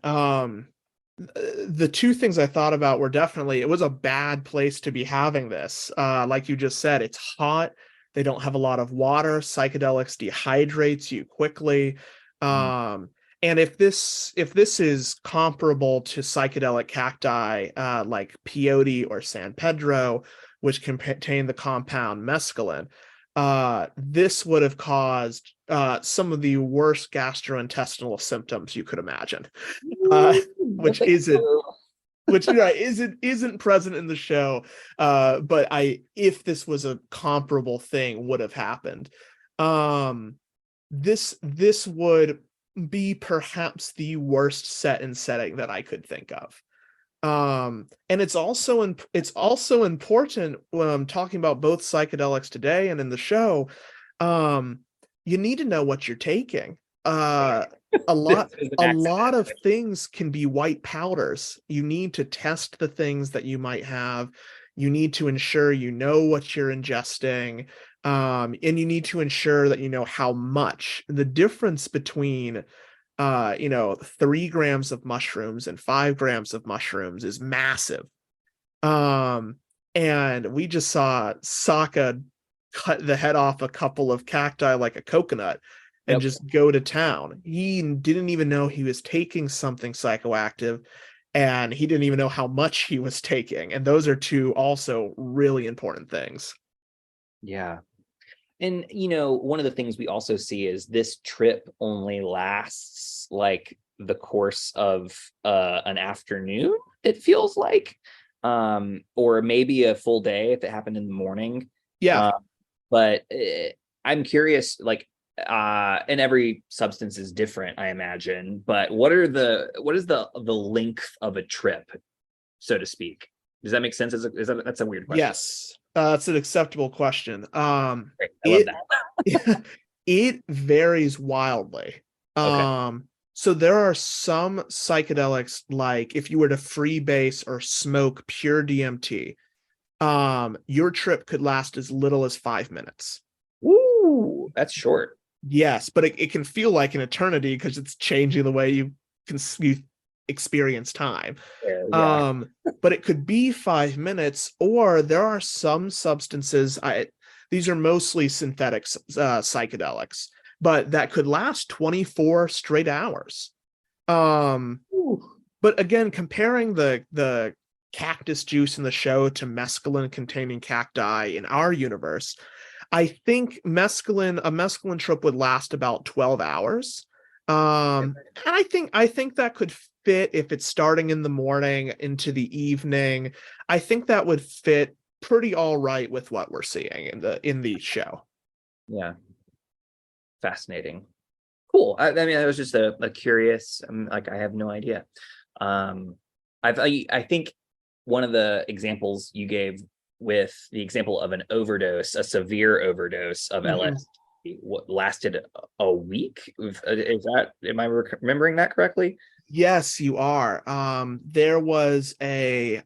The two things I thought about were definitely it was a bad place to be having this. Like you just said, it's hot. They don't have a lot of water. Psychedelics dehydrates you quickly. Um, and if this is comparable to psychedelic cacti like peyote or San Pedro, which contain the compound mescaline, this would have caused some of the worst gastrointestinal symptoms you could imagine, which isn't which isn't present in the show. But if this was a comparable thing, would have happened. This would be perhaps the worst set and setting that I could think of. And it's also important when I'm talking about both psychedelics today and in the show. um you need to know what you're taking. A lot This is an a accident. lot of things can be white powders. You need to test the things that you might have. You need to ensure you know what you're ingesting. And you need to ensure that you know how much. The difference between 3 grams of mushrooms and 5 grams of mushrooms is massive. Um, and we just saw Sokka cut the head off a couple of cacti like a coconut and Yep. just go to town. He didn't even know he was taking something psychoactive, and he didn't even know how much he was taking. And those are two also really important things. Yeah. And one of the things we also see is this trip only lasts like the course of an afternoon, it feels like. Or maybe a full day if it happened in the morning. Yeah. Um, but I'm curious, like, and every substance is different, I imagine. But what is the length of a trip, so to speak? Does that make sense? That's a weird question. Yes. That's an acceptable question. Great. I love It that. it varies wildly. Okay. So there are some psychedelics, like if you were to freebase or smoke pure DMT, your trip could last as little as 5 minutes. Woo, that's short. Yes, but it can feel like an eternity because it's changing the way you experience time. Yeah. Um, but it could be 5 minutes, or there are some substances. These are mostly synthetic psychedelics, but that could last 24 straight hours. Um, Ooh. but again, comparing the cactus juice in the show to mescaline containing cacti in our universe, I think a mescaline trip would last about 12 hours. And I think that could fit if it's starting in the morning into the evening. I think that would fit pretty all right with what we're seeing in the show. Yeah. Fascinating. Cool. I mean, I was just a curious. Like, I have no idea. Um, I think one of the examples you gave with the example of an overdose, a severe overdose of Mhm. LSD, what lasted a week. Am I remembering that correctly? Yes, you are. There was a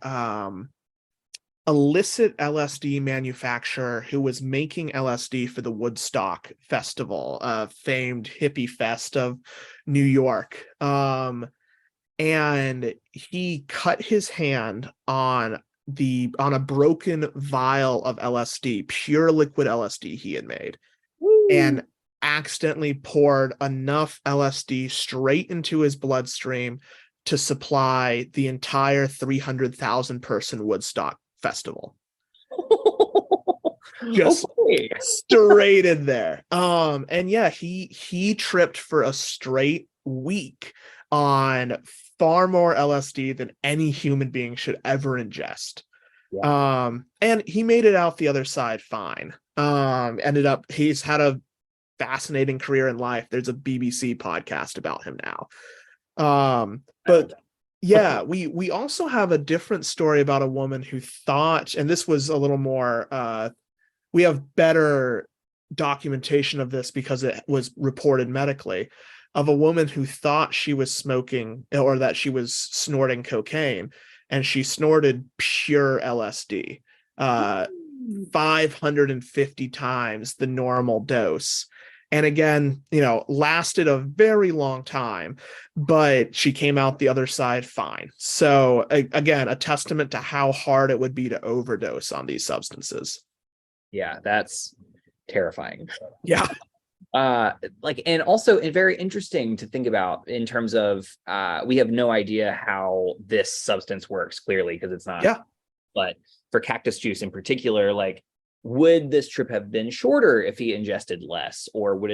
illicit LSD manufacturer who was making LSD for the Woodstock Festival, a famed hippie fest of New York. And he cut his hand on a broken vial of LSD, pure liquid LSD he had made, Woo. and accidentally poured enough LSD straight into his bloodstream to supply the entire 300,000 person Woodstock festival. Just Okay. straight in there. And yeah, he tripped for a straight week on far more LSD than any human being should ever ingest. Yeah. And he made it out the other side fine. Ended up he's had a fascinating career in life. There's a BBC podcast about him now. But yeah, we also have a different story about a woman who thought, and this was a little more, we have better documentation of this because it was reported medically, of a woman who thought she was smoking or that she was snorting cocaine, and she snorted pure LSD, 550 times the normal dose. And again, lasted a very long time, but she came out the other side fine. So again, a testament to how hard it would be to overdose on these substances. Yeah, that's terrifying. Yeah. And also very interesting to think about in terms of we have no idea how this substance works clearly because it's not. Yeah. But for Cactus Juice in particular, like, would this trip have been shorter if he ingested less, or would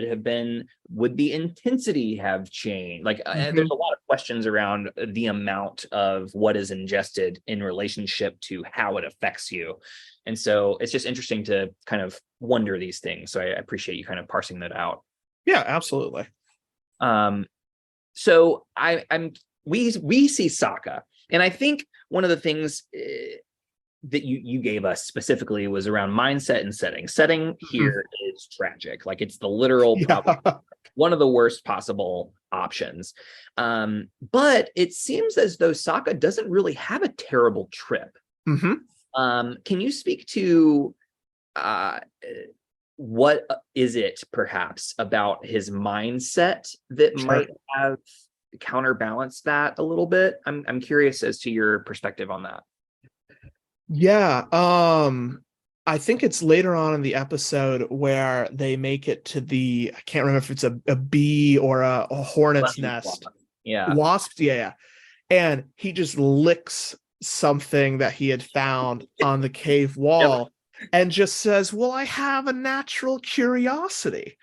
the intensity have changed? Like, there's a lot of questions around the amount of what is ingested in relationship to how it affects you. And so it's just interesting to kind of wonder these things. So I appreciate you kind of parsing that out. Yeah, absolutely. So we see Sokka, and I think one of the things that you gave us specifically was around mindset and setting. Setting here is tragic. Like, it's the literal problem, one of the worst possible options. But it seems as though Sokka doesn't really have a terrible trip. Can you speak to what is it perhaps about his mindset that might have counterbalanced that a little bit? I'm curious as to your perspective on that. Yeah, I think it's later on in the episode where they make it to I can't remember if it's a bee or a hornet's nest. Yeah. Wasps, yeah. And he just licks something that he had found on the cave wall and just says, well, I have a natural curiosity.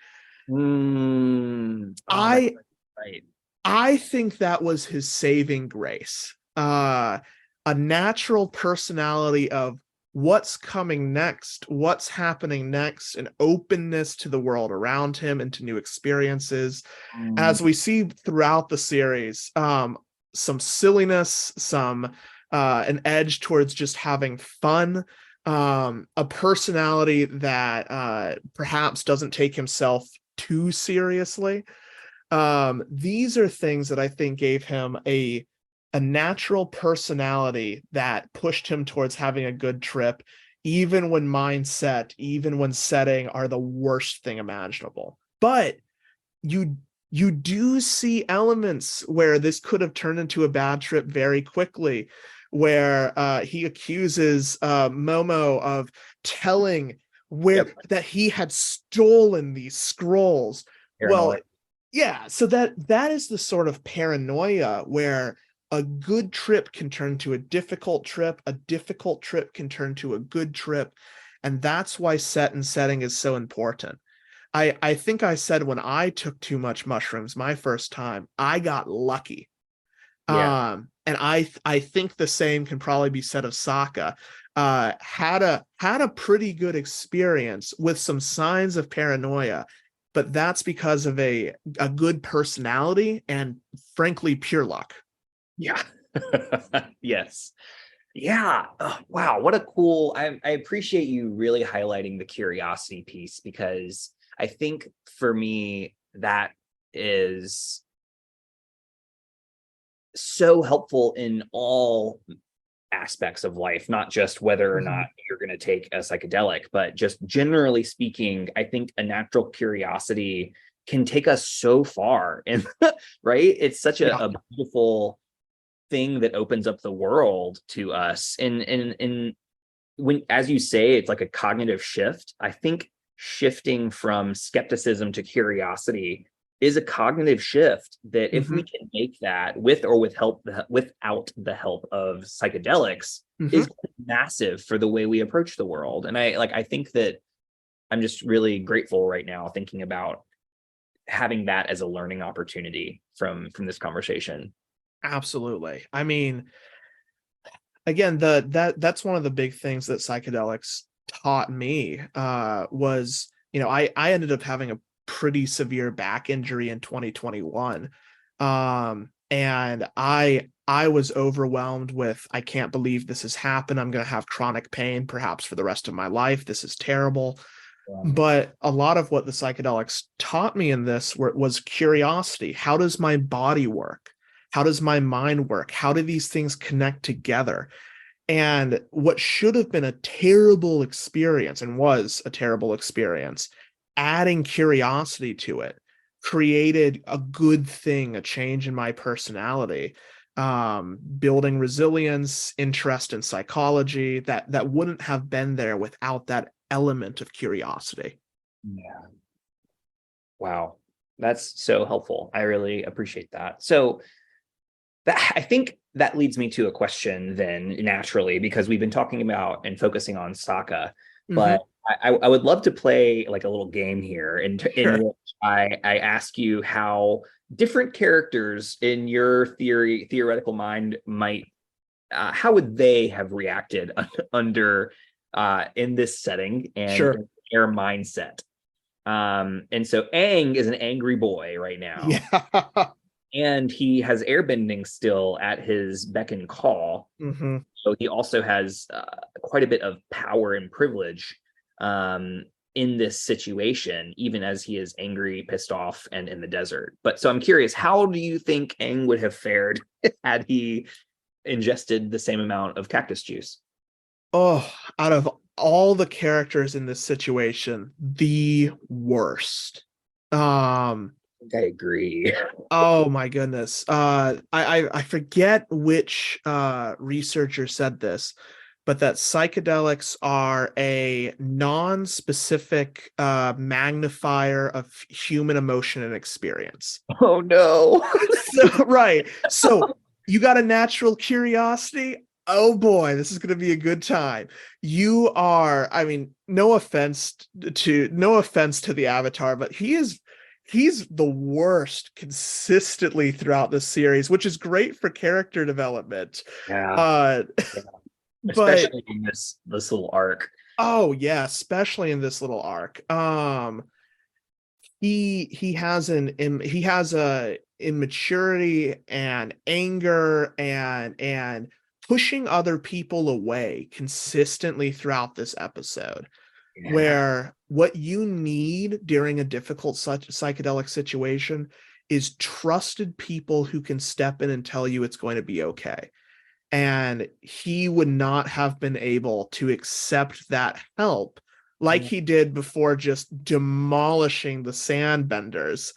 I think that was his saving grace. A natural personality of what's coming next, what's happening next, an openness to the world around him and to new experiences. As we see throughout the series, some silliness, some an edge towards just having fun, a personality that perhaps doesn't take himself too seriously. These are things that I think gave him a natural personality that pushed him towards having a good trip, even when mindset, even when setting are the worst thing imaginable. But you do see elements where this could have turned into a bad trip very quickly, where he accuses Momo of telling that he had stolen these scrolls. Paranoia. Well, yeah, so that is the sort of paranoia where a good trip can turn to a difficult trip can turn to a good trip, and that's why setting is so important. I think I said when I took too much mushrooms my first time, I got lucky. And I think the same can probably be said of Sokka. Had a pretty good experience with some signs of paranoia, but that's because of a good personality and frankly pure luck. Yeah. Yes. Yeah. Oh, wow. What a cool, I appreciate you really highlighting the curiosity piece, because I think for me, that is so helpful in all aspects of life, not just whether or not you're going to take a psychedelic, but just generally speaking, I think a natural curiosity can take us so far. And right, it's such a beautiful thing that opens up the world to us. And when, as you say, it's like a cognitive shift. I think shifting from skepticism to curiosity is a cognitive shift that if we can make that with or without the help of psychedelics is massive for the way we approach the world. And I think that I'm just really grateful right now thinking about having that as a learning opportunity from this conversation. Absolutely. I mean, again, that's one of the big things that psychedelics taught me, was, I ended up having a pretty severe back injury in 2021. And I was overwhelmed with, I can't believe this has happened. I'm going to have chronic pain perhaps for the rest of my life. This is terrible. But a lot of what the psychedelics taught me in this was curiosity. How does my body work? How does my mind work? How do these things connect together? And what should have been a terrible experience, and was a terrible experience, adding curiosity to it created a good thing, a change in my personality, building resilience, interest in psychology that wouldn't have been there without that element of curiosity. Yeah. Wow. That's so helpful. I really appreciate that. So I think that leads me to a question then naturally, because we've been talking about and focusing on Sokka, but I would love to play like a little game here in which I ask you how different characters in your theoretical mind might, how would they have reacted under in this setting and their mindset. And so Aang is an angry boy right now. Yeah. And he has airbending still at his beck and call. So he also has quite a bit of power and privilege in this situation, even as he is angry, pissed off, and in the desert. But so I'm curious, how do you think Aang would have fared had he ingested the same amount of cactus juice? Oh, out of all the characters in this situation, the worst. I agree. Oh my goodness. I forget which researcher said this, but that psychedelics are a non-specific magnifier of human emotion and experience. Oh no. So, right. So you got a natural curiosity. Oh boy, this is going to be a good time. You are, I mean, no offense to the Avatar, but he's the worst consistently throughout the series, which is great for character development. Yeah. Yeah. Especially in this little arc. Oh yeah, especially in this little arc. He has a immaturity and anger and pushing other people away consistently throughout this episode. Yeah. Where what you need during a difficult such psychedelic situation is trusted people who can step in and tell you it's going to be okay. And he would not have been able to accept that help like he did before just demolishing the sandbenders.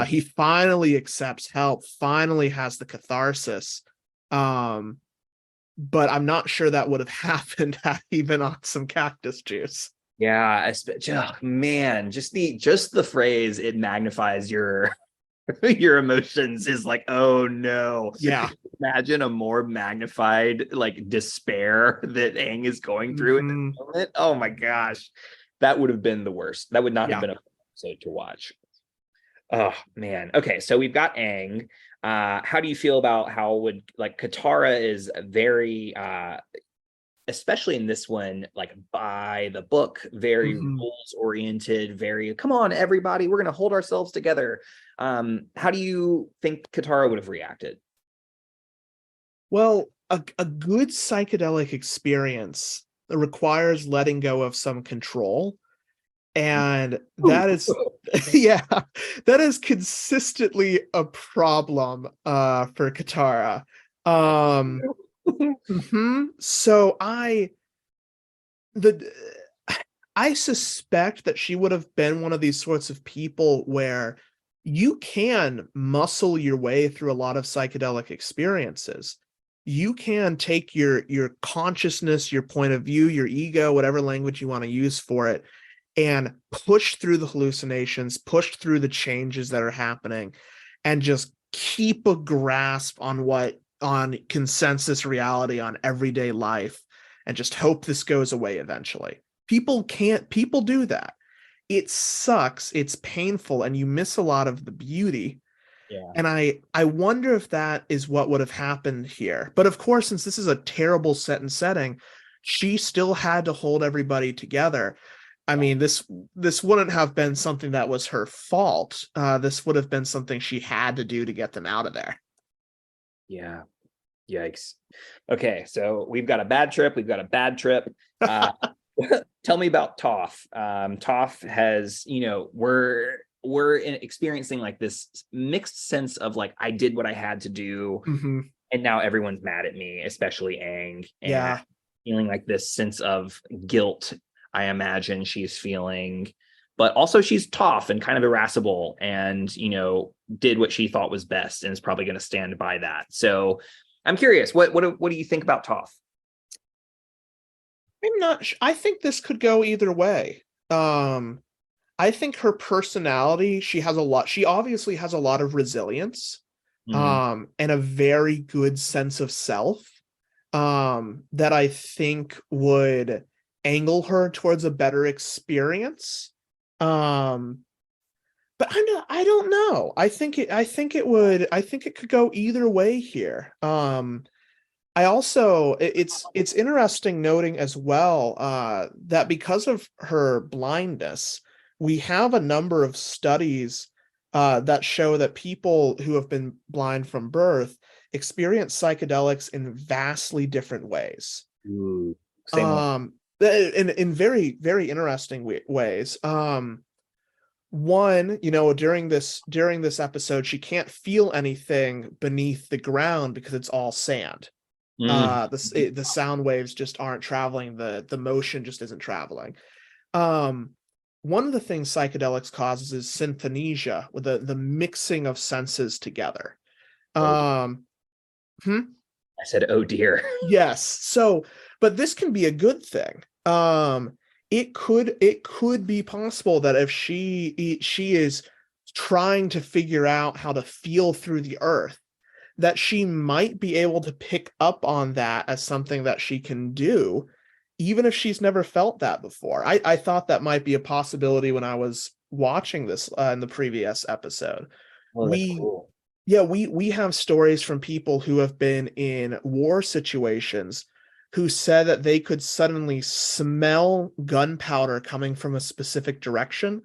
He finally accepts help, finally has the catharsis. But I'm not sure that would have happened had he been on some cactus juice. Yeah, oh, man, just the phrase "it magnifies your your emotions" is like, oh no. Yeah. Imagine a more magnified like despair that Aang is going through in this moment. Oh my gosh, that would have been the worst. That would not have been a fun episode to watch. Oh man. Okay, so we've got Aang. How do you feel about how would like Katara is very especially in this one, like by the book, very rules oriented, very come on, everybody, we're gonna hold ourselves together. How do you think Katara would have reacted? Well, a good psychedelic experience requires letting go of some control. And that is yeah, that is consistently a problem for Katara. So I suspect that she would have been one of these sorts of people where you can muscle your way through a lot of psychedelic experiences. You can take your consciousness, your point of view, your ego, whatever language you want to use for it, and push through the hallucinations, push through the changes that are happening, and just keep a grasp on consensus reality, on everyday life, and just hope this goes away eventually. People do that. It sucks, it's painful, and you miss a lot of the beauty. Yeah. And I wonder if that is what would have happened here. But of course, since this is a terrible setting, she still had to hold everybody together. I mean, this wouldn't have been something that was her fault. This would have been something she had to do to get them out of there. Yeah. Yikes. Okay, so we've got a bad trip. We've got a bad trip. Uh, tell me about Toph. Toph has, we're experiencing like this mixed sense of like I did what I had to do, Mm-hmm. and now everyone's mad at me, especially Aang, and Yeah. feeling like this sense of guilt. I imagine she's feeling, but also she's tough and kind of irascible, and did what she thought was best, and is probably going to stand by that. So I'm curious, what do you think about Toph? I'm not I think this could go either way. I think her personality, she obviously has a lot of resilience, Mm, and a very good sense of self, that I think would angle her towards a better experience. Um, but I don't know. I think it could go either way here. I also it's interesting noting as well, that because of her blindness, we have a number of studies that show that people who have been blind from birth experience psychedelics in vastly different ways. ooh, say more. In very very interesting ways. One, during this episode, she can't feel anything beneath the ground because it's all sand. Mm, The sound waves just aren't traveling, the motion just isn't traveling. um One of the things psychedelics causes is synthesia, with the mixing of senses together. oh, um hmm? I said, oh dear. Yes. So, but this can be a good thing. It could be possible that if she is trying to figure out how to feel through the earth, that she might be able to pick up on that as something that she can do, even if she's never felt that before. I thought that might be a possibility when I was watching this in the previous episode. Oh, that's We cool. Yeah, we have stories from people who have been in war situations who said that they could suddenly smell gunpowder coming from a specific direction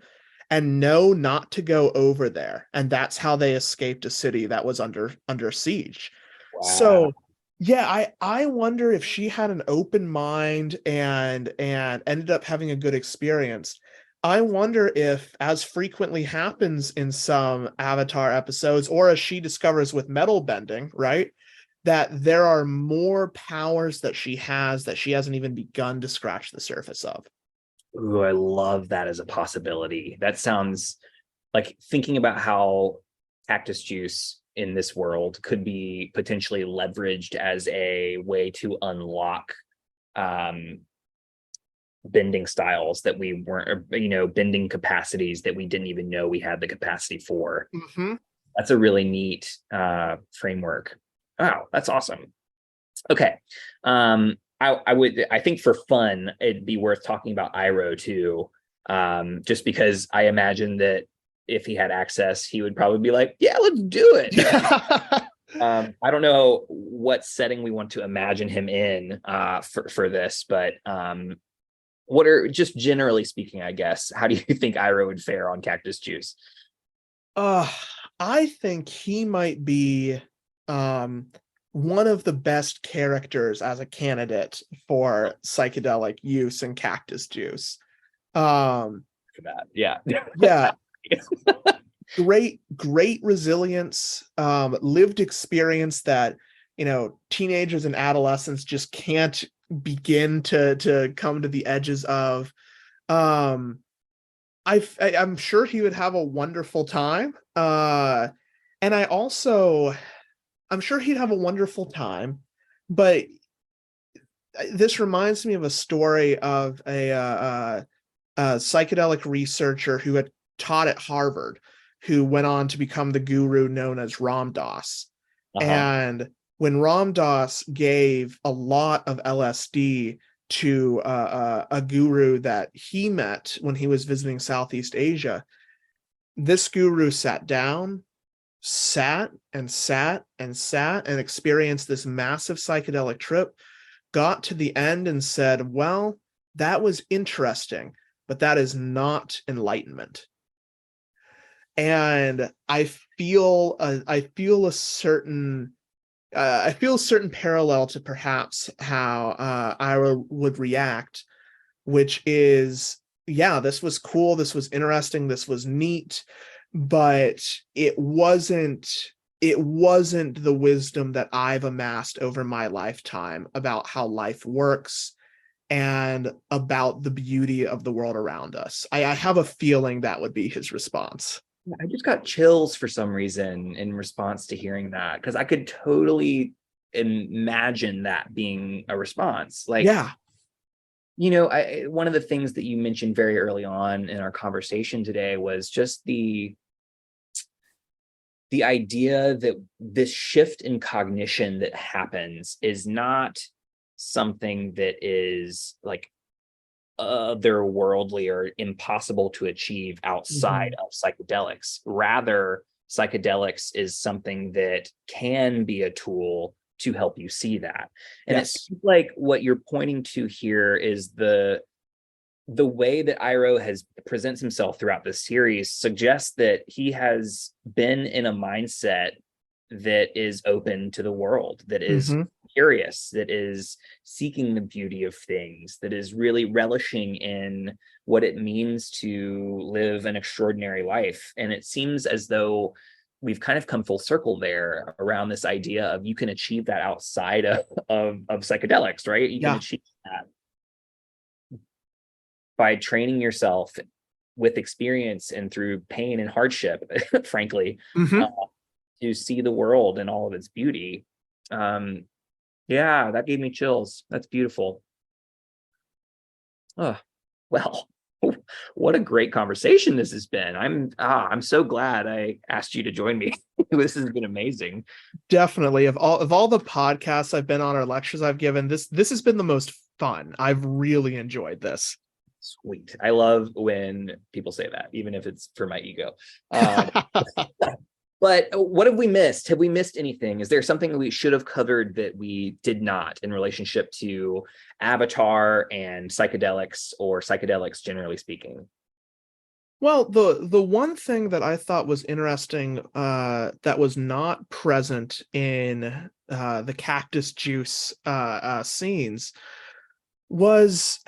and know not to go over there. And that's how they escaped a city that was under siege. Wow. So yeah, I wonder if she had an open mind and ended up having a good experience. I wonder if, as frequently happens in some Avatar episodes, or as she discovers with metal bending, right, that there are more powers that she has that she hasn't even begun to scratch the surface of. Ooh, I love that as a possibility. That sounds like thinking about how Cactus Juice in this world could be potentially leveraged as a way to unlock um, bending styles that we weren't, bending capacities that we didn't even know we had the capacity for. Mm-hmm. That's a really neat framework. Wow, that's awesome. Okay. I think for fun, it'd be worth talking about Iroh too. Just because I imagine that if he had access, he would probably be like, yeah, let's do it. I don't know what setting we want to imagine him in for this, but what are, just generally speaking, I guess, how do you think Iroh would fare on Cactus Juice? Uh, I think he might be um, one of the best characters as a candidate for psychedelic use in Cactus Juice. Um, For that, yeah. yeah, great resilience, lived experience that teenagers and adolescents just can't begin to come to the edges of. Um, I'm sure he would have a wonderful time. And I'm sure he'd have a wonderful time. But this reminds me of a story of a psychedelic researcher who had taught at Harvard, who went on to become the guru known as Ram Dass. Uh-huh. And when Ram Dass gave a lot of LSD to a guru that he met when he was visiting Southeast Asia, this guru sat down, sat and sat and sat and experienced this massive psychedelic trip, got to the end and said, well, that was interesting, but that is not enlightenment. And I feel a certain parallel to perhaps how Ira would react, which is, yeah, this was cool, this was interesting, this was neat, but it wasn't the wisdom that I've amassed over my lifetime about how life works and about the beauty of the world around us. I have a feeling that would be his response. I just got chills for some reason in response to hearing that, because I could totally imagine that being a response. Like, Yeah. one of the things that you mentioned very early on in our conversation today was just the idea that this shift in cognition that happens is not something that is like otherworldly or impossible to achieve outside Mhm. of psychedelics. Rather, psychedelics is something that can be a tool to help you see that. And it Yes. seems like what you're pointing to here is the way that Iroh has presents himself throughout this series suggests that he has been in a mindset that is open to the world, that is Hmm. curious, that is seeking the beauty of things, that is really relishing in what it means to live an extraordinary life. And it seems as though we've kind of come full circle there around this idea of you can achieve that outside of psychedelics, right? You can Yeah. achieve that by training yourself with experience and through pain and hardship, frankly, uh, Hmm. to see the world in all of its beauty. Um, yeah, that gave me chills. That's beautiful. Oh, well, what a great conversation this has been. I'm so glad I asked you to join me. This has been amazing. Definitely. Of all the podcasts I've been on or lectures I've given, this has been the most fun. I've really enjoyed this. Sweet. I love when people say that, even if it's for my ego. Um, But what have we missed? Have we missed anything? Is there something we should have covered that we did not in relationship to Avatar and psychedelics, or psychedelics generally speaking? Well, the one thing that I thought was interesting, that was not present in the Cactus Juice scenes, was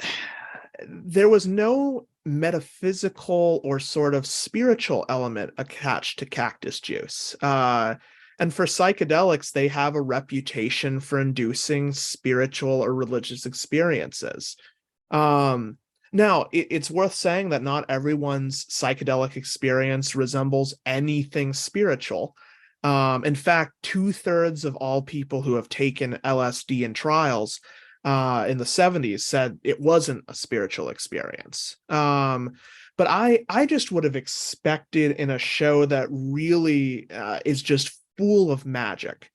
there was no metaphysical or sort of spiritual element attached to Cactus Juice. And for psychedelics, they have a reputation for inducing spiritual or religious experiences. Um, Now, it's worth saying that not everyone's psychedelic experience resembles anything spiritual. In fact, two-thirds of all people who have taken LSD in trials in the 70s said it wasn't a spiritual experience. But I just would have expected in a show that really is just full of magic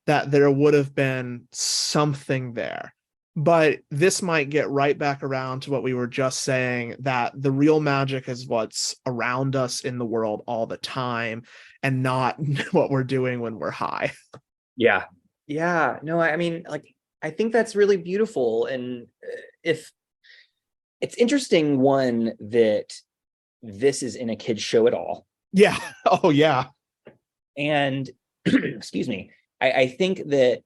that there would have been something there. But this might get right back around to what we were just saying, that the real magic is what's around us in the world all the time and not what we're doing when we're high. Yeah. Yeah. No, I mean, like, I think that's really beautiful. And if it's interesting, one, that this is in a kid's show at all. Yeah. Oh, yeah. And excuse me, I think that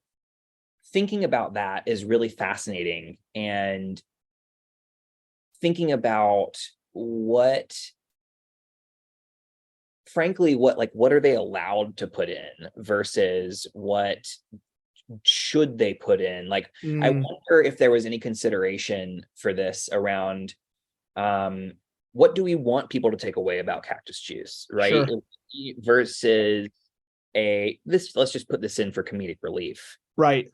thinking about that is really fascinating, and thinking about what, frankly, what are they allowed to put in versus what should they put in. Like, I Mm, wonder if there was any consideration for this around, um what do we want people to take away about Cactus Juice, right? sure. Versus a this let's just put this in for comedic relief. Right.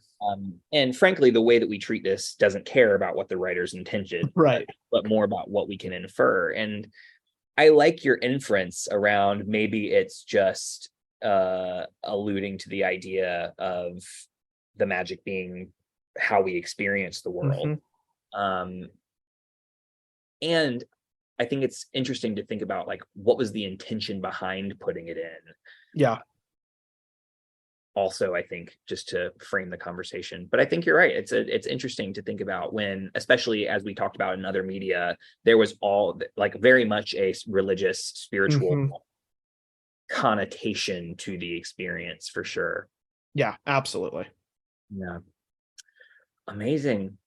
And frankly, the way that we treat this doesn't care about what the writers intended, Right. but more about what we can infer. And I like your inference around maybe it's just alluding to the idea of the magic being how we experience the world. Hmm. Um, and I think it's interesting to think about, like, what was the intention behind putting it in. Yeah. also, I think, just to frame the conversation. But I think you're right. It's interesting to think about when, especially as we talked about in other media, there was all like very much a religious, spiritual Mm-hmm. connotation to the experience for sure. Yeah, absolutely. Yeah. Amazing.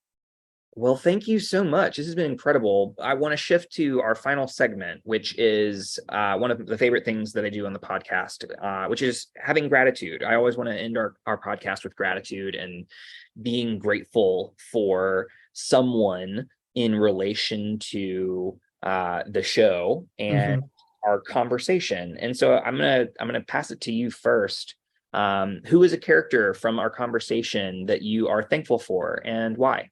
Well, thank you so much. This has been incredible. I want to shift to our final segment, which is one of the favorite things that I do on the podcast, which is having gratitude. I always want to end our podcast with gratitude and being grateful for someone in relation to the show and Mm-hmm. our conversation. And so I'm gonna pass it to you first. Who is a character from our conversation that you are thankful for and why?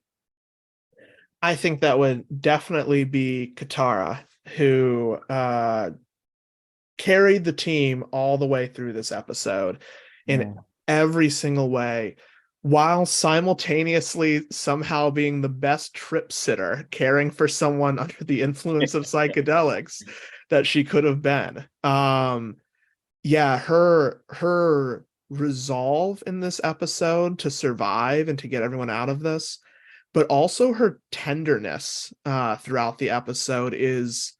I think that would definitely be Katara, who carried the team all the way through this episode in Yeah. every single way, while simultaneously somehow being the best trip sitter, caring for someone under the influence of psychedelics that she could have been. Yeah, her resolve in this episode to survive and to get everyone out of this, but also her tenderness throughout the episode is,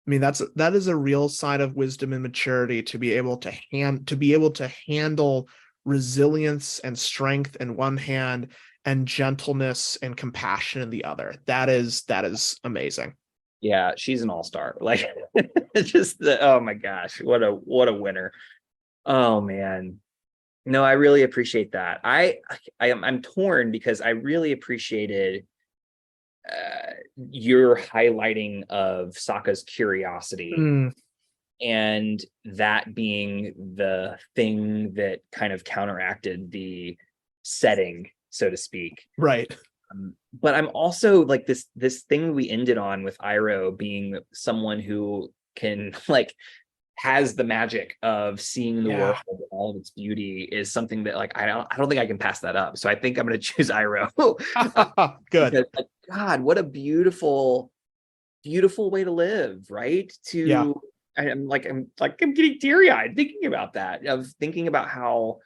I mean, that is a real sign of wisdom and maturity to be able to handle resilience and strength in one hand and gentleness and compassion in the other. That is amazing. Yeah, she's an all-star. Like just oh my gosh, what a winner. Oh man. No, I really appreciate that. I'm torn because I really appreciated your highlighting of Sokka's curiosity Mm, and that being the thing that kind of counteracted the setting, so to speak. right. But I'm also like this thing we ended on with Iroh being someone who can like has the magic of seeing the world Yeah. in all of its beauty is something that like I don't think I can pass that up. So I think I'm going to choose Iroh Good. because like, God, what a beautiful way to live, right? Yeah. I'm getting teary eyed thinking about that, of thinking about how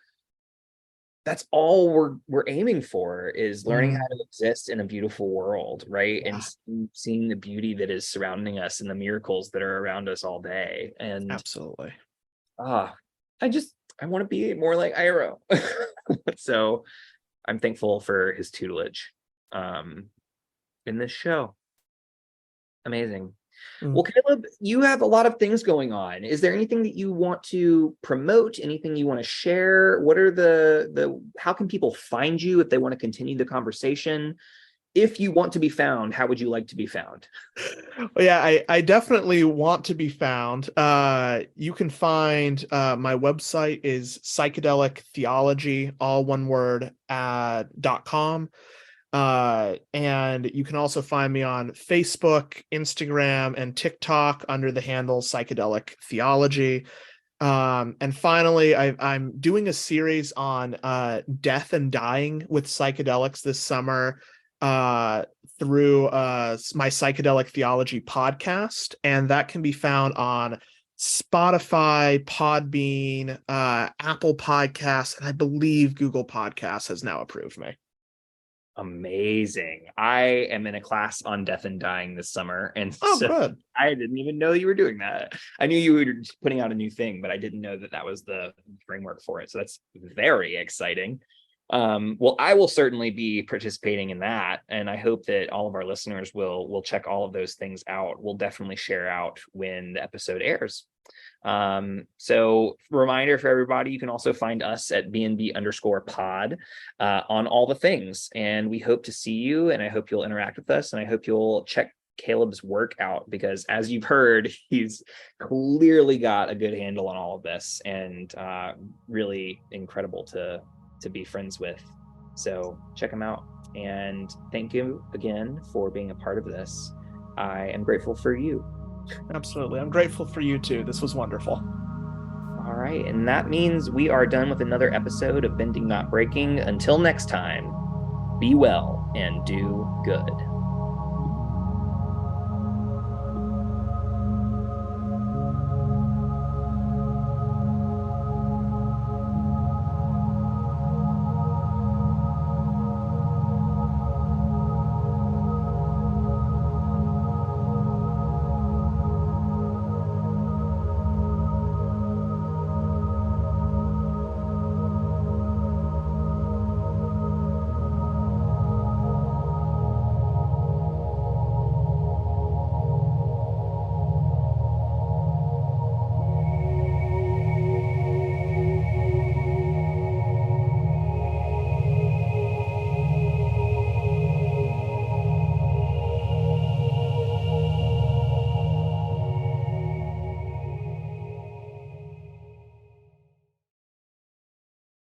that's all we're aiming for is learning how Mm, to exist in a beautiful world, right? And yeah, seeing the beauty that is surrounding us and the miracles that are around us all day. And absolutely. ah, I want to be more like Iroh. So I'm thankful for his tutelage in this show. Amazing. Mm. Well, Caleb, you have a lot of things going on. Is there anything that you want to promote? Anything you want to share? What are the how can people find you if they want to continue the conversation? If you want to be found, how would you like to be found? Well, yeah, I definitely want to be found. You can find my website is psychedelic theology, all one word, .com. And you can also find me on Facebook, Instagram, and TikTok under the handle Psychedelic Theology. And finally, I'm doing a series on death and dying with psychedelics this summer through my Psychedelic Theology podcast, and that can be found on Spotify, Podbean, Apple Podcasts, and I believe Google Podcasts has now approved me. Amazing. I am in a class on death and dying this summer. And Oh, so good. I didn't even know you were doing that. I knew you were putting out a new thing, but I didn't know that was the framework for it. So that's very exciting. Well, I will certainly be participating in that. And I hope that all of our listeners will check all of those things out. We'll definitely share out when the episode airs. So reminder for everybody, you can also find us at bnb_pod on all the things, and we hope to see you, and I hope you'll interact with us, and I hope you'll check Caleb's work out, because as you've heard, he's clearly got a good handle on all of this, and really incredible to be friends with. So check him out, and thank you again for being a part of this. I am grateful for you. Absolutely. I'm grateful for you too. This was wonderful. All right. And that means we are done with another episode of Bending Not Breaking. Until next time, be well and do good.